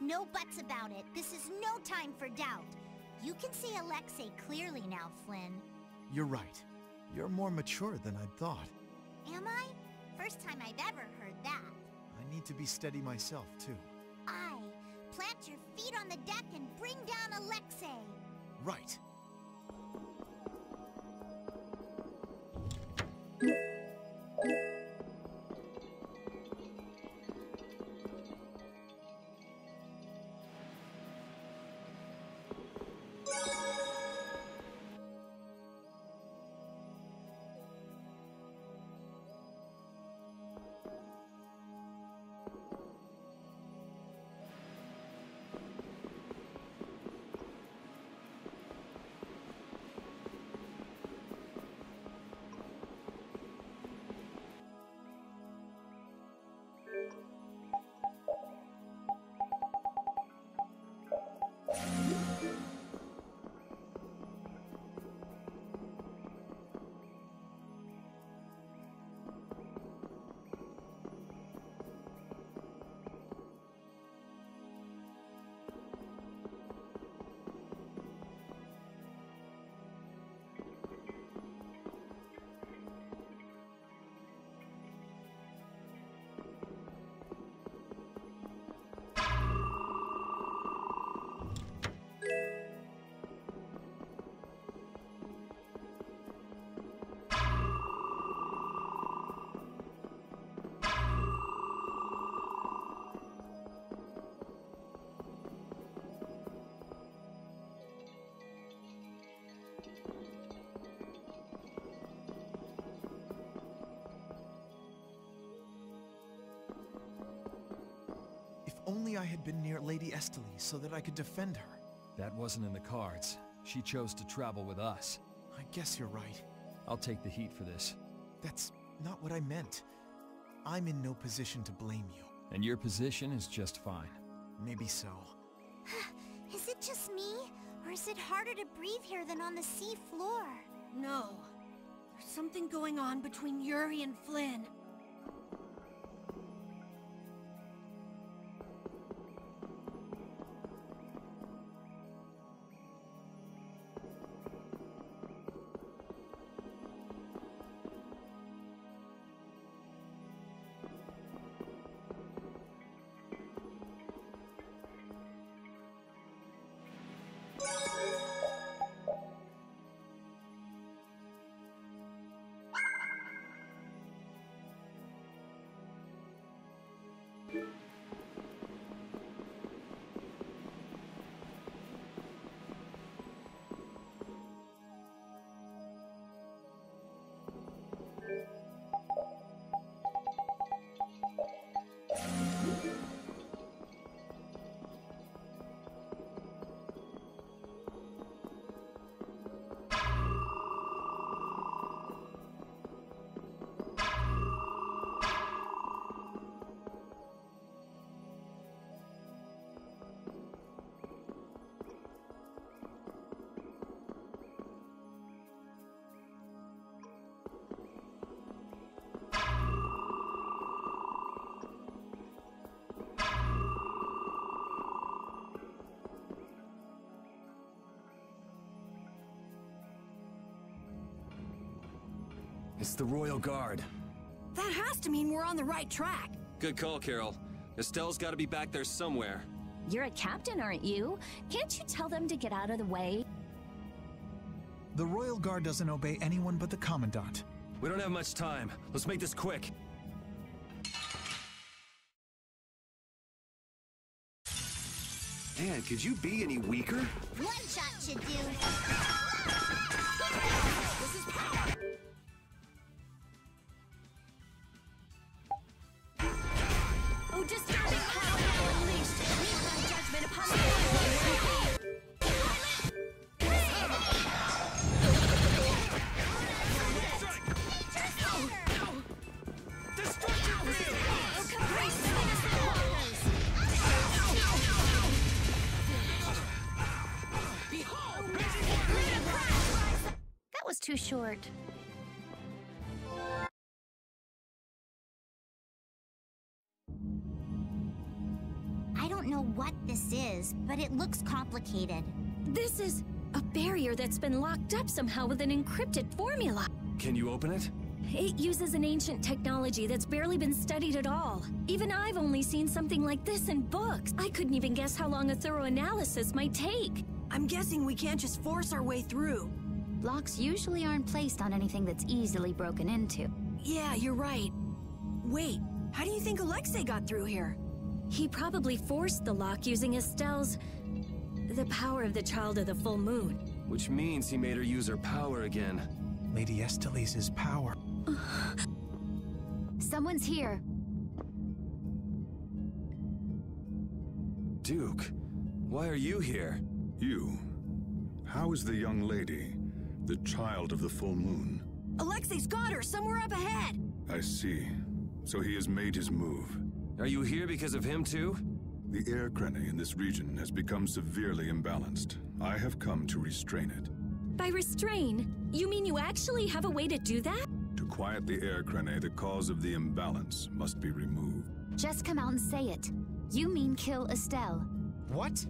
No buts about it. This is no time for doubt. You can see Alexei clearly now, Flynn. You're right. You're more mature than I'd thought. Am I? First time I've ever heard that. I need to be steady myself, too. Plant your feet on the deck and bring down Alexei. Right. only I had been near Lady Estelle so that I could defend her. That wasn't in the cards. She chose to travel with us. I guess you're right. I'll take the heat for this. That's not what I meant. I'm in no position to blame you. And your position is just fine. Maybe so. Is it just me? Or is it harder to breathe here than on the sea floor? No. There's something going on between Yuri and Flynn. It's the Royal Guard. That has to mean we're on the right track. Good call, Carol. Estelle's gotta be back there somewhere. You're a captain, aren't you? Can't you tell them to get out of the way? The Royal Guard doesn't obey anyone but the Commandant. We don't have much time. Let's make this quick. Man, could you be any weaker? One shot should do. This is power! Oh, disturbing power now unleashed! Leave my judgment upon the That was too short. I don't know what this is, but it looks complicated. This is a barrier that's been locked up somehow with an encrypted formula. Can you open it? It uses an ancient technology that's barely been studied at all. Even I've only seen something like this in books. I couldn't even guess how long a thorough analysis might take. I'm guessing we can't just force our way through. Locks usually aren't placed on anything that's easily broken into. Yeah, you're right. Wait, how do you think Alexei got through here? He probably forced the lock using Estelle's... the power of the Child of the Full Moon. Which means he made her use her power again. Lady Estelle's power. Someone's here. Duke, why are you here? You. How is the young lady, the Child of the Full Moon? Alexei's got her somewhere up ahead! I see. So he has made his move. Are you here because of him too? The air crene in this region has become severely imbalanced. I have come to restrain it. By restrain, you mean you actually have a way to do that? To quiet the air crene, the cause of the imbalance must be removed. Just come out and say it. You mean kill Estelle. What?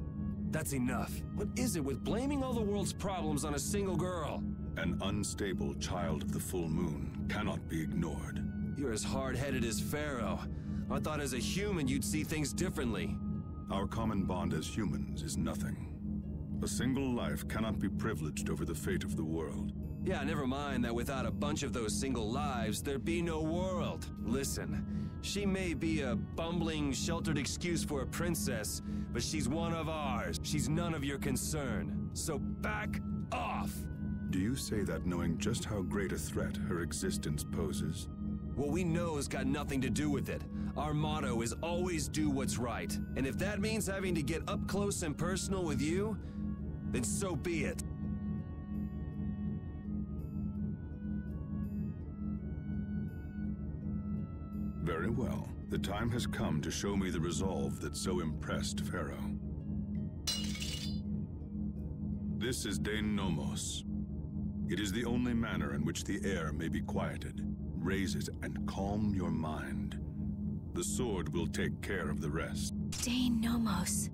That's enough. What is it with blaming all the world's problems on a single girl? An unstable Child of the Full Moon cannot be ignored. You're as hard-headed as Pharaoh. I thought as a human you'd see things differently. Our common bond as humans is nothing. A single life cannot be privileged over the fate of the world. Yeah, never mind that without a bunch of those single lives, there'd be no world. Listen, she may be a bumbling, sheltered excuse for a princess, but she's one of ours. She's none of your concern. So back off! Do you say that knowing just how great a threat her existence poses? What we know's got nothing to do with it. Our motto is always do what's right. And if that means having to get up close and personal with you, then so be it. Very well. The time has come to show me the resolve that so impressed Pharaoh. This is Dane Nomos. It is the only manner in which the air may be quieted. Raise it and calm your mind. The sword will take care of the rest. Dane Nomos.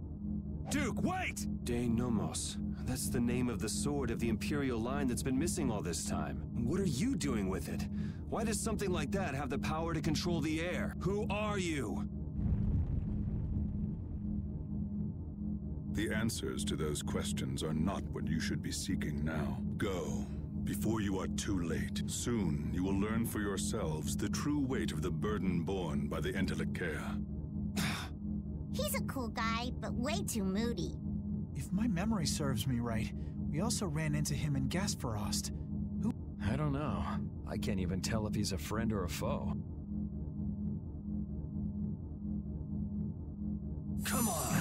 Duke, wait! Dane Nomos. That's the name of the sword of the Imperial line that's been missing all this time. What are you doing with it? Why does something like that have the power to control the air? Who are you? The answers to those questions are not what you should be seeking now. Go, before you are too late. Soon, you will learn for yourselves the true weight of the burden borne by the Entelekea. He's a cool guy, but way too moody. If my memory serves me right, we also ran into him in Gasparost. I don't know. I can't even tell if he's a friend or a foe. Come on!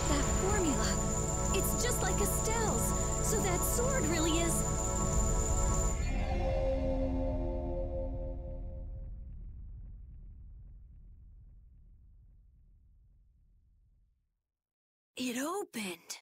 That formula, it's just like Estelle's. So that sword really is... It opened.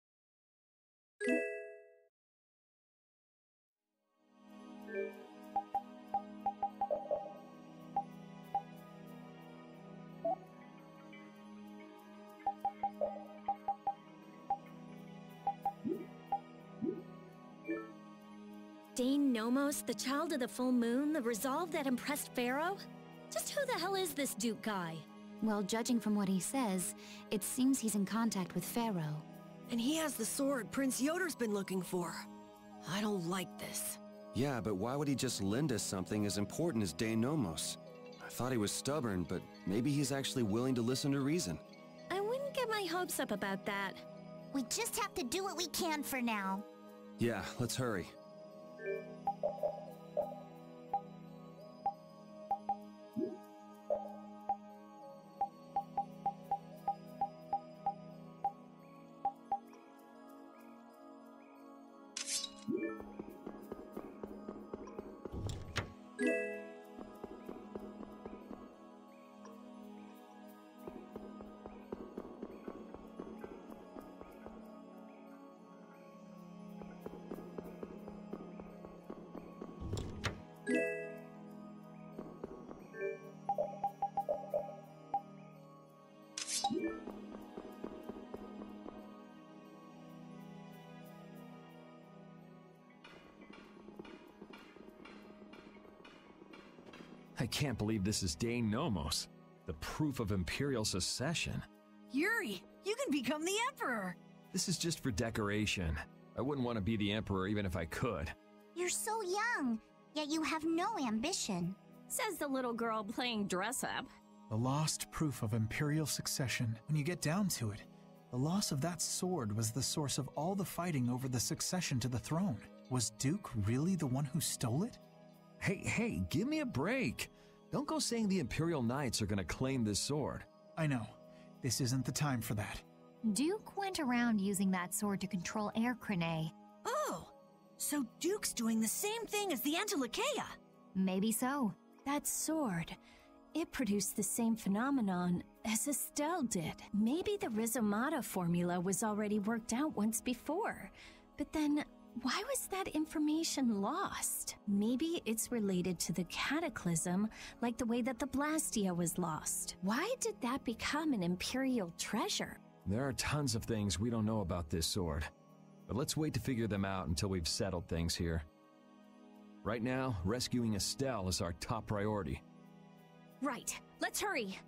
Dane Nomos, the child of the full moon, the resolve that impressed Pharaoh? Just who the hell is this Duke guy? Well, judging from what he says, it seems he's in contact with Pharaoh. And he has the sword Prince Yoder's been looking for. I don't like this. Yeah, but why would he just lend us something as important as Dane Nomos? I thought he was stubborn, but maybe he's actually willing to listen to reason. I wouldn't get my hopes up about that. We just have to do what we can for now. Yeah, let's hurry. I can't believe this is Dane Nomos, the proof of Imperial secession. Yuri, you can become the Emperor. This is just for decoration. I wouldn't want to be the Emperor even if I could. You're so young, yet you have no ambition. Says the little girl playing dress-up. The lost proof of Imperial succession. When you get down to it, the loss of that sword was the source of all the fighting over the succession to the throne. Was Duke really the one who stole it? Hey, give me a break. Don't go saying the Imperial Knights are gonna claim this sword. I know. This isn't the time for that. Duke went around using that sword to control air Krene. Oh, so Duke's doing the same thing as the Entelekea. Maybe so. That sword, it produced the same phenomenon as Estelle did. Maybe the Rizomata formula was already worked out once before. But then, why was that information lost? Maybe it's related to the cataclysm, like the way that the Blastia was lost. Why did that become an Imperial treasure? There are tons of things we don't know about this sword. But let's wait to figure them out until we've settled things here. Right now, rescuing Estelle is our top priority. Right. Let's hurry.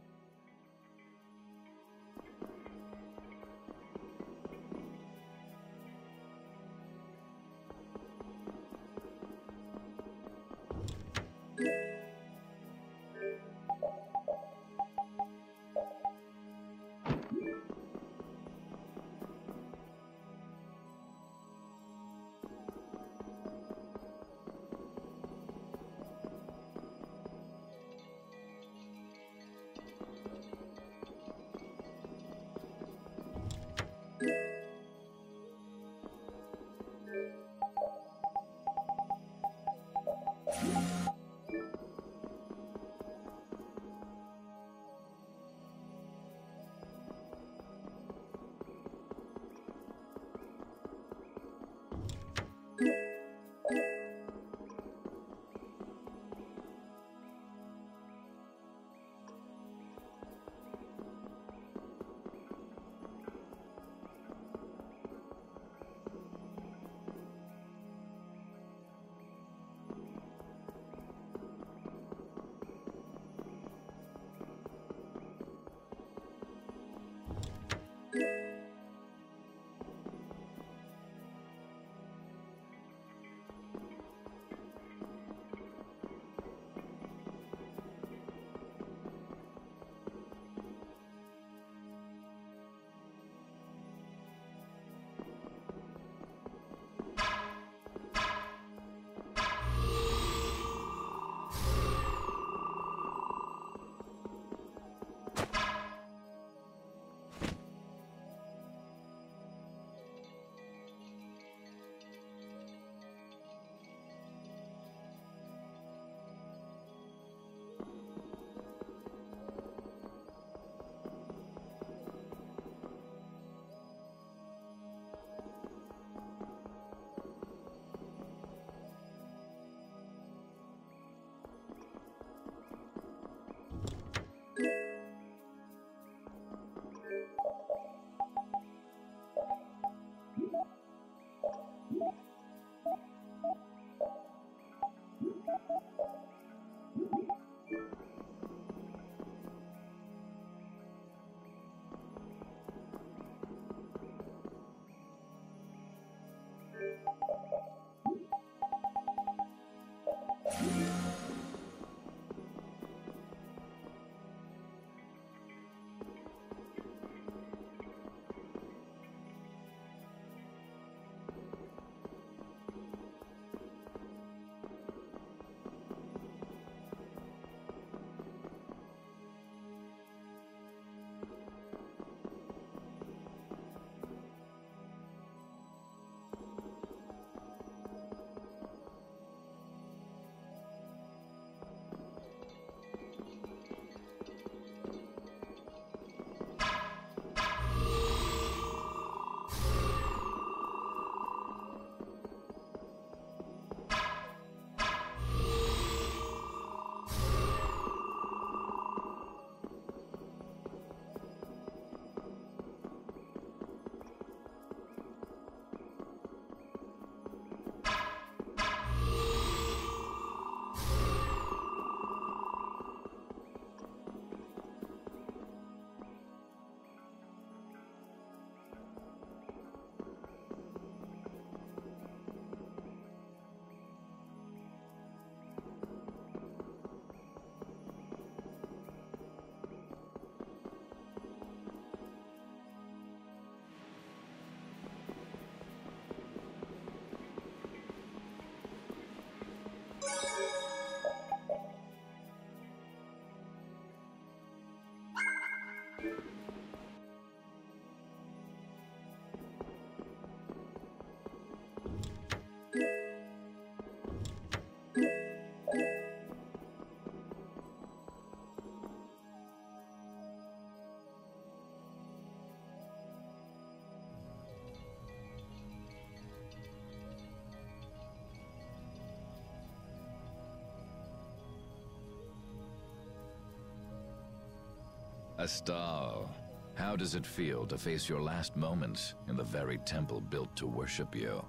Astal, how does it feel to face your last moments in the very temple built to worship you?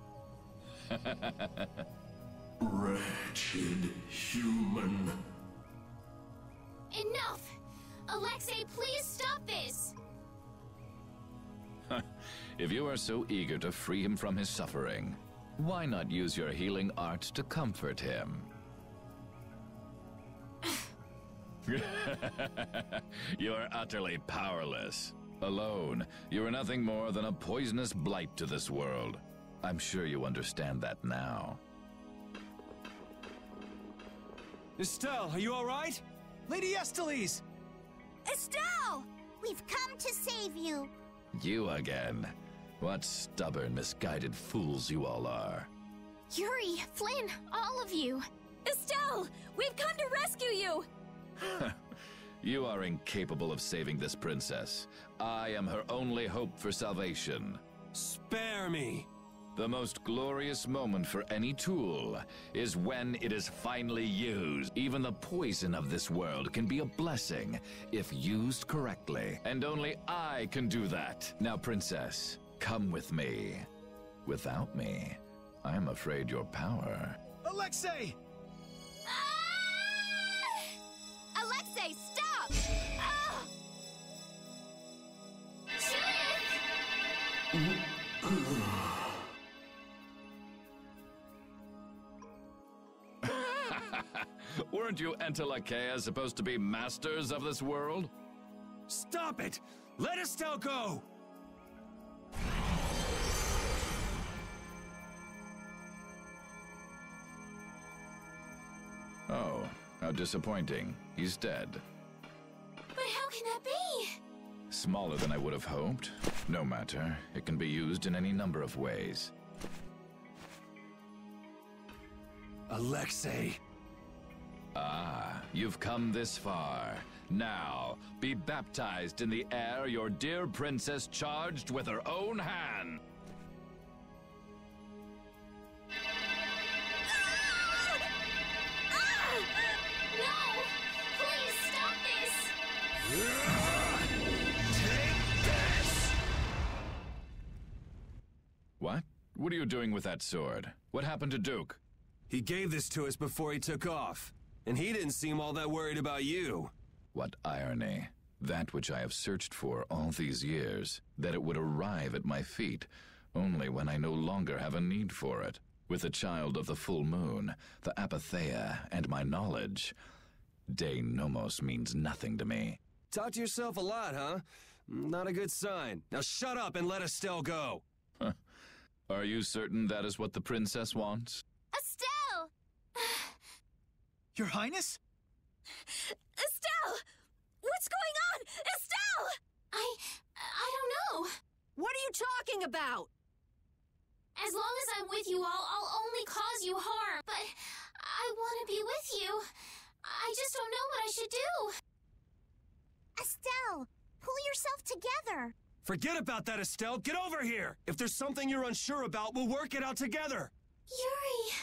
Wretched human. Enough! Alexei, please stop this! If you are so eager to free him from his suffering, why not use your healing arts to comfort him? You are utterly powerless. Alone, you are nothing more than a poisonous blight to this world. I'm sure you understand that now. Estelle, are you all right? Lady Estellise! Estelle! We've come to save you. You again. What stubborn, misguided fools you all are. Yuri, Flynn, all of you. Estelle! We've come to rescue you! You are incapable of saving this princess. I am her only hope for salvation. Spare me! The most glorious moment for any tool is when it is finally used. Even the poison of this world can be a blessing if used correctly. And only I can do that. Now, princess, come with me. Without me, I'm afraid your power... Alexei! Alexei, stop! Ah! Weren't you Entelakea supposed to be masters of this world? Stop it! Let Estelle go! Oh, how disappointing. He's dead. But how can that be? Smaller than I would have hoped. No matter. It can be used in any number of ways. Alexei! Ah, you've come this far. Now, be baptized in the air your dear princess charged with her own hand. No! Please stop this! Take this! What? What are you doing with that sword? What happened to Duke? He gave this to us before he took off. And he didn't seem all that worried about you. What irony. That which I have searched for all these years, that it would arrive at my feet, only when I no longer have a need for it. With the child of the full moon, the Apatheia, and my knowledge, De Nomos means nothing to me. Talk to yourself a lot, huh? Not a good sign. Now shut up and let Estelle go. Are you certain that is what the princess wants? Estelle! Your Highness? Estelle! What's going on? Estelle! I don't know. What are you talking about? As long as I'm with you all, I'll only cause you harm. But I want to be with you. I just don't know what I should do. Estelle, pull yourself together. Forget about that, Estelle. Get over here. If there's something you're unsure about, we'll work it out together. Yuri!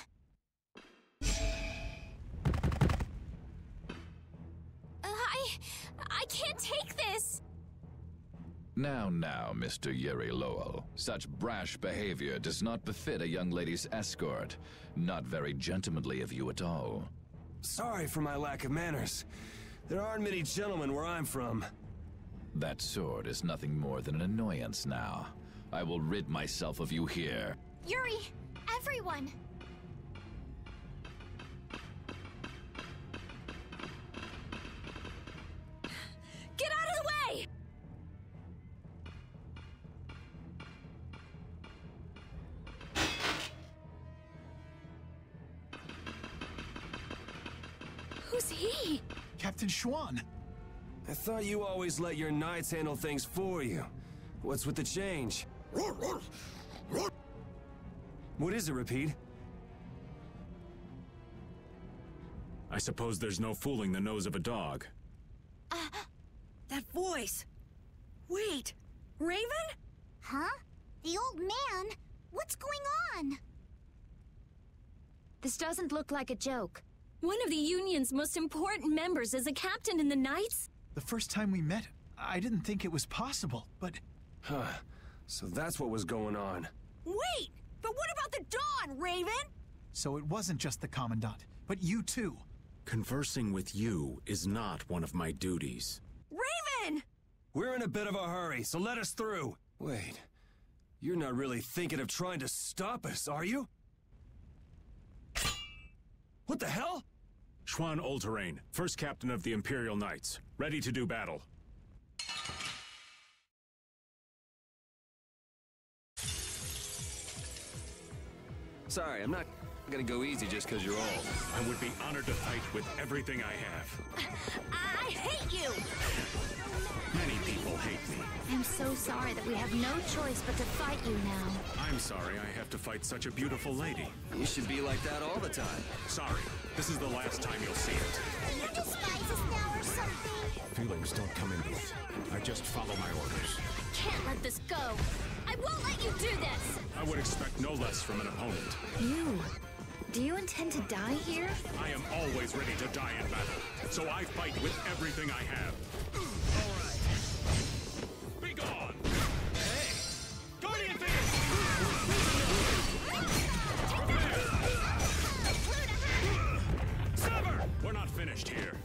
I can't take this! Now, Mr. Yuri Lowell. Such brash behavior does not befit a young lady's escort. Not very gentlemanly of you at all. Sorry for my lack of manners. There aren't many gentlemen where I'm from. That sword is nothing more than an annoyance now. I will rid myself of you here. Yuri! Everyone! Get out of the way! Who's he? Captain Schwan. I thought you always let your knights handle things for you. What's with the change? What is it, Repeat? I suppose there's no fooling the nose of a dog. That voice! Wait! Raven? Huh? The old man? What's going on? This doesn't look like a joke. One of the Union's most important members is a captain in the Knights? The first time we met, I didn't think it was possible, but... Huh. So that's what was going on. Wait! But what about the Dawn, Raven? So it wasn't just the Commandant, but you too. Conversing with you is not one of my duties. Raven! We're in a bit of a hurry, so let us through. Wait, you're not really thinking of trying to stop us, are you? What the hell? Schwan Olterain, first captain of the Imperial Knights, ready to do battle. Sorry, I'm not gonna go easy just because you're old. I would be honored to fight with everything I have. I hate you! Many people hate me. I'm so sorry that we have no choice but to fight you now. I'm sorry I have to fight such a beautiful lady. You should be like that all the time. Sorry, this is the last time you'll see it. Do you despise us now or something? Feelings don't come into it. I just follow my orders. I can't let this go. I won't let you do this! I would expect no less from an opponent. You? Do you intend to die here? I am always ready to die in battle, so I fight with everything I have. All right. Be gone! Hey! Guardian Figure! Sever! We're not finished here.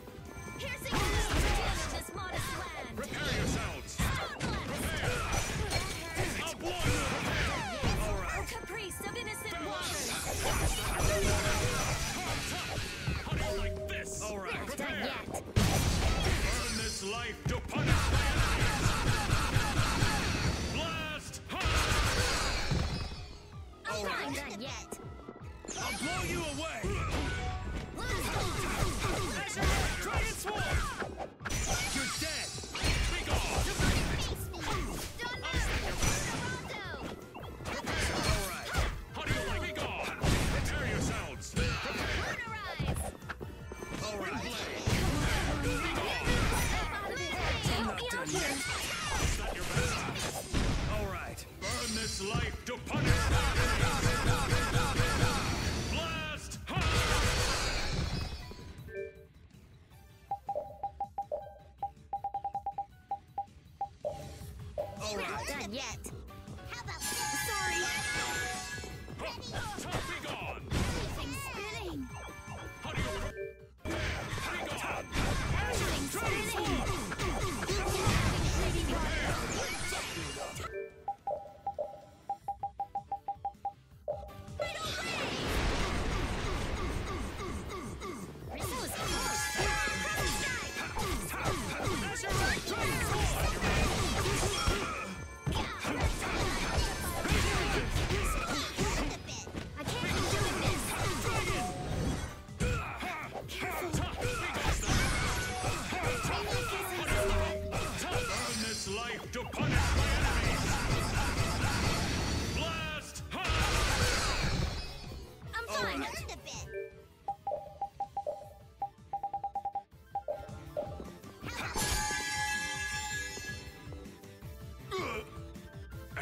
Here's the this modest land! Prepare yourselves! Prepare! Up one! All right. Oh, caprice of innocent waters! How do you like this? All right. Prepare! Burn this life to punish my enemies! Blast! I'm not done yet. I'll blow you away! Dragon Sword! You're dead! Be gone! All right. How do you like be gone? Prepare yourselves! Prepare! All right. Be gone! I'm not done yet. Is that your best? All right. Burn this life to punish my enemies! Blast! All right. Not done yet. How about this? Be gone! Everything's spinning.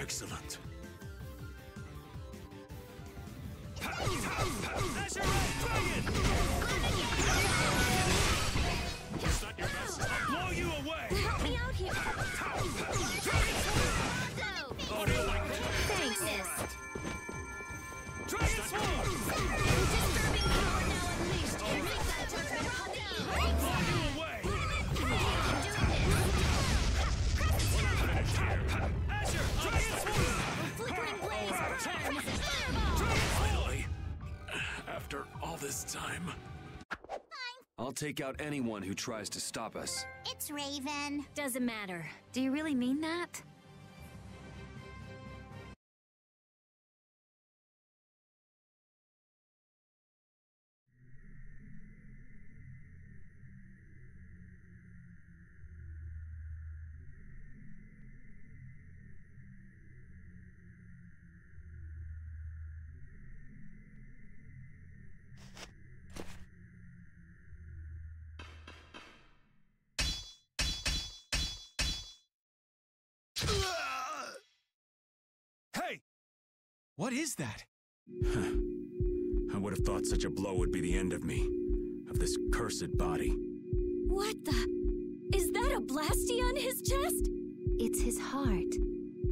Excellent. That's your right, dragon! Is that your best? I'll blow you away! Help me out here! Oh, do you like that? Thanks. Dragon Swarm! Disturbing power now unleashed. Make that judgment upon the I'll blow you away! Asher, Dragon Swarm! Flickering blaze returns. Finally! After all this time. I'll take out anyone who tries to stop us. It's Raven. Doesn't matter. Do you really mean that? Hey! What is that? I would have thought such a blow would be the end of me. Of this cursed body. What the? Is that a Blastia on his chest? It's his heart.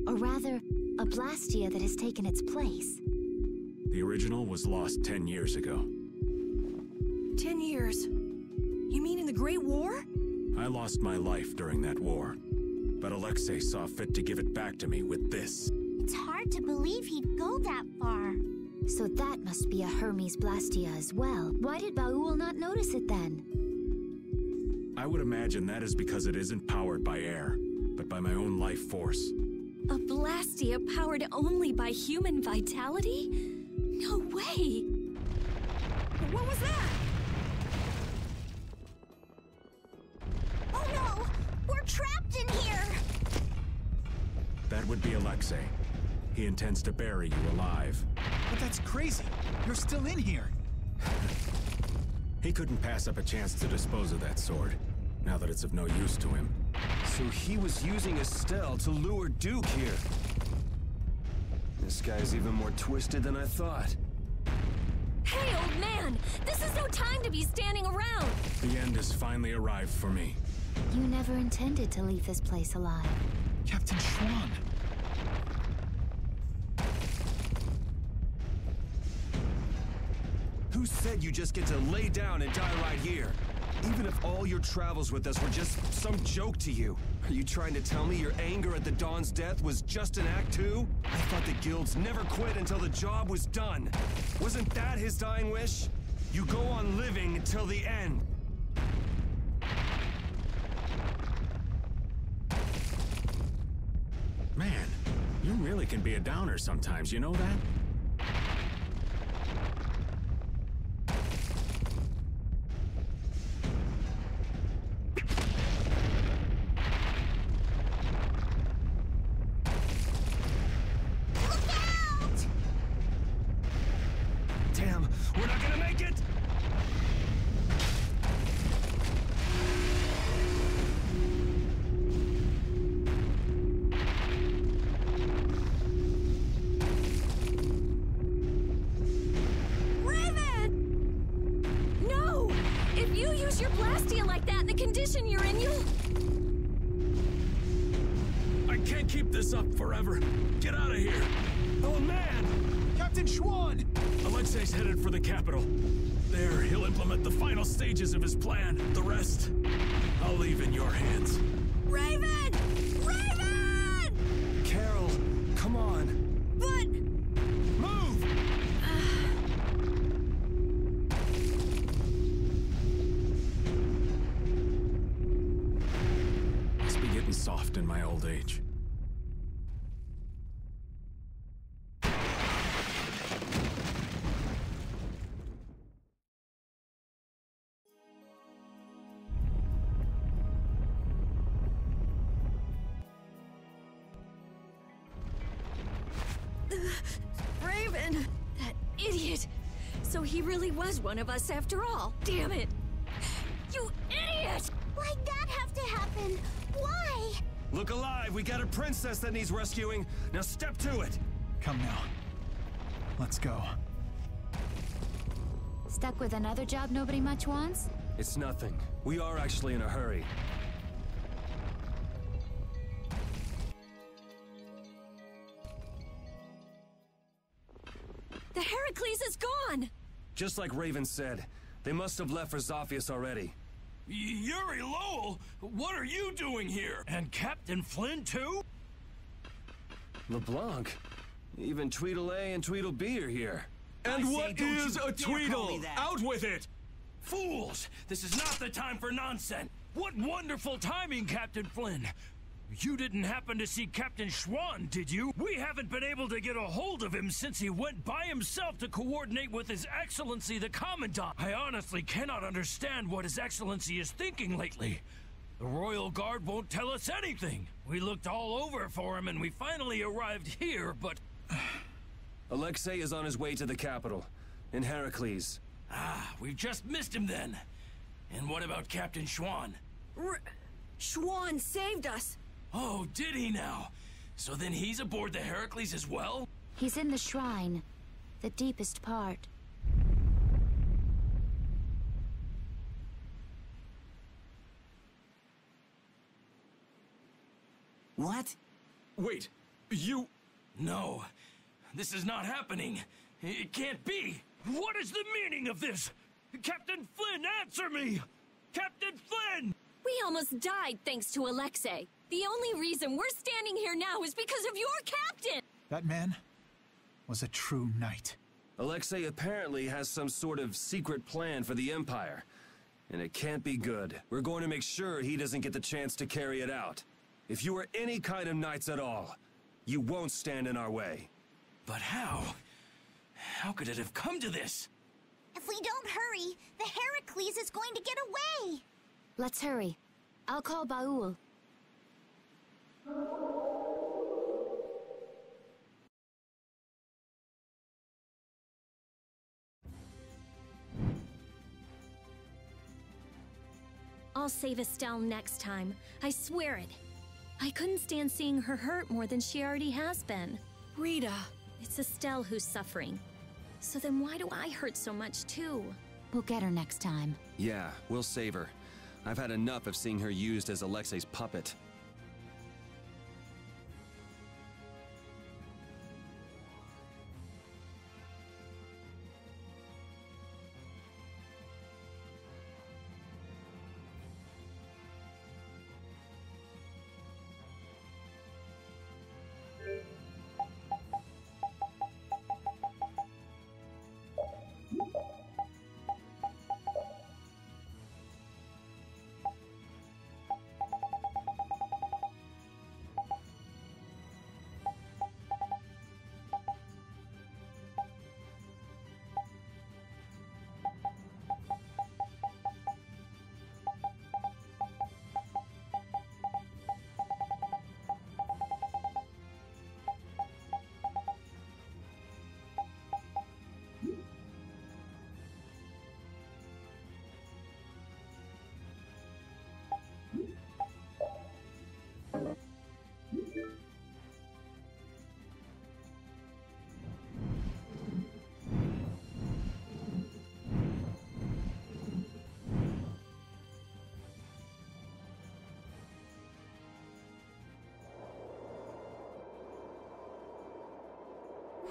Or rather, a Blastia that has taken its place. The original was lost 10 years ago. 10 years? You mean in the Great War? I lost my life during that war. But Alexei saw fit to give it back to me with this. It's hard to believe he'd go that far. So that must be a Hermes Blastia as well. Why did Baul not notice it then? I would imagine that is because it isn't powered by air, but by my own life force. A Blastia powered only by human vitality? No way! What was that? Oh no! We're trapped in here! That would be Alexei. He intends to bury you alive. But that's crazy. You're still in here. He couldn't pass up a chance to dispose of that sword, now that it's of no use to him. So he was using Estelle to lure Duke here. This guy's even more twisted than I thought. Hey, old man! This is no time to be standing around! The end has finally arrived for me. You never intended to leave this place alive. Captain Schwan. Who said you just get to lay down and die right here? Even if all your travels with us were just some joke to you. Are you trying to tell me your anger at the Dawn's death was just an act too? I thought the guilds never quit until the job was done. Wasn't that his dying wish? You go on living until the end. Man, you really can be a downer sometimes, you know that? Damn, we're not gonna make it! Raven! No! If you use your Blastia like that in the condition you're in, you'll... I can't keep this up forever. Get out of here. Oh man! Captain Schwan! Alexei's headed for the capital. There, he'll implement the final stages of his plan. The rest, I'll leave in your hands. Raven! Raven! Carol, come on! But... Move! Must be getting soft in my old age. Raven! That idiot! So he really was one of us after all. Damn it! You idiot! Why'd that have to happen? Why? Look alive, we got a princess that needs rescuing. Now step to it. Come now. Let's go. Stuck with another job nobody much wants? It's nothing. We are actually in a hurry. The Heracles is gone! Just like Raven said, they must have left for Zophius already. Yuri Lowell, what are you doing here? And Captain Flynn too? LeBlanc, even Tweedle A and Tweedle B are here. And what is a Tweedle? Out with it! Fools! This is not the time for nonsense! What wonderful timing, Captain Flynn! You didn't happen to see Captain Schwann, did you? We haven't been able to get a hold of him since he went by himself to coordinate with His Excellency the Commandant. I honestly cannot understand what His Excellency is thinking lately. The Royal Guard won't tell us anything. We looked all over for him and we finally arrived here, but... Alexei is on his way to the capital, in Heracles. Ah, we've just missed him then. And what about Captain Schwann? Schwann saved us! Oh, did he now? So then he's aboard the Heracles as well? He's in the shrine, the deepest part. What? Wait, you... No, this is not happening. It can't be. What is the meaning of this? Captain Flynn, answer me! Captain Flynn! We almost died thanks to Alexei. The only reason we're standing here now is because of your captain! That man was a true knight. Alexei apparently has some sort of secret plan for the Empire. And it can't be good. We're going to make sure he doesn't get the chance to carry it out. If you are any kind of knights at all, you won't stand in our way. But how? How could it have come to this? If we don't hurry, the Heracles is going to get away! Let's hurry. I'll call Baul. I'll save Estelle next time. I swear it. I couldn't stand seeing her hurt more than she already has been. Rita. It's Estelle who's suffering. So then why do I hurt so much too? We'll get her next time. Yeah, we'll save her. I've had enough of seeing her used as Alexei's puppet.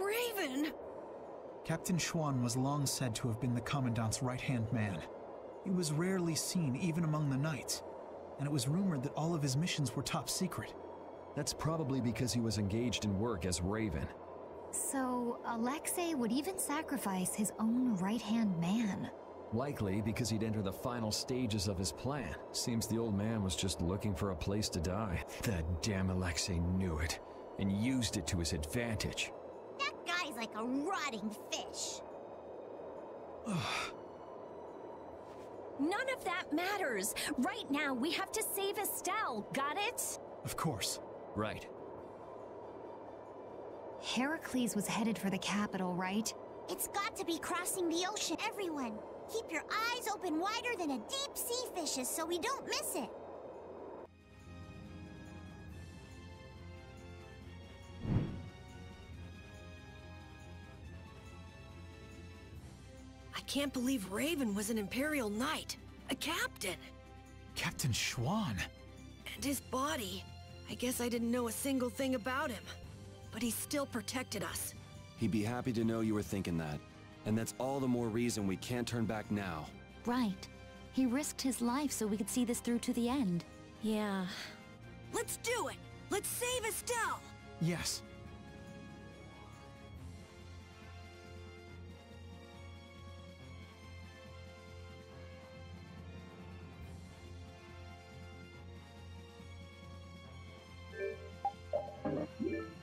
Raven! Captain Schwann was long said to have been the Commandant's right-hand man. He was rarely seen even among the knights, and it was rumored that all of his missions were top secret. That's probably because he was engaged in work as Raven. So, Alexei would even sacrifice his own right-hand man. Likely because he'd enter the final stages of his plan. Seems the old man was just looking for a place to die. That damn Alexei knew it, and used it to his advantage. That guy's like a rotting fish. None of that matters. Right now, we have to save Estelle. Got it? Of course. Right. Heracles was headed for the capital, right? It's got to be crossing the ocean. Everyone, keep your eyes open wider than a deep sea fish's so we don't miss it. I can't believe Raven was an Imperial Knight. A captain. Captain Schwan. And his body. I guess I didn't know a single thing about him. But he still protected us. He'd be happy to know you were thinking that. And that's all the more reason we can't turn back now. Right. He risked his life so we could see this through to the end. Yeah. Let's do it! Let's save Estelle! Yes. Yeah.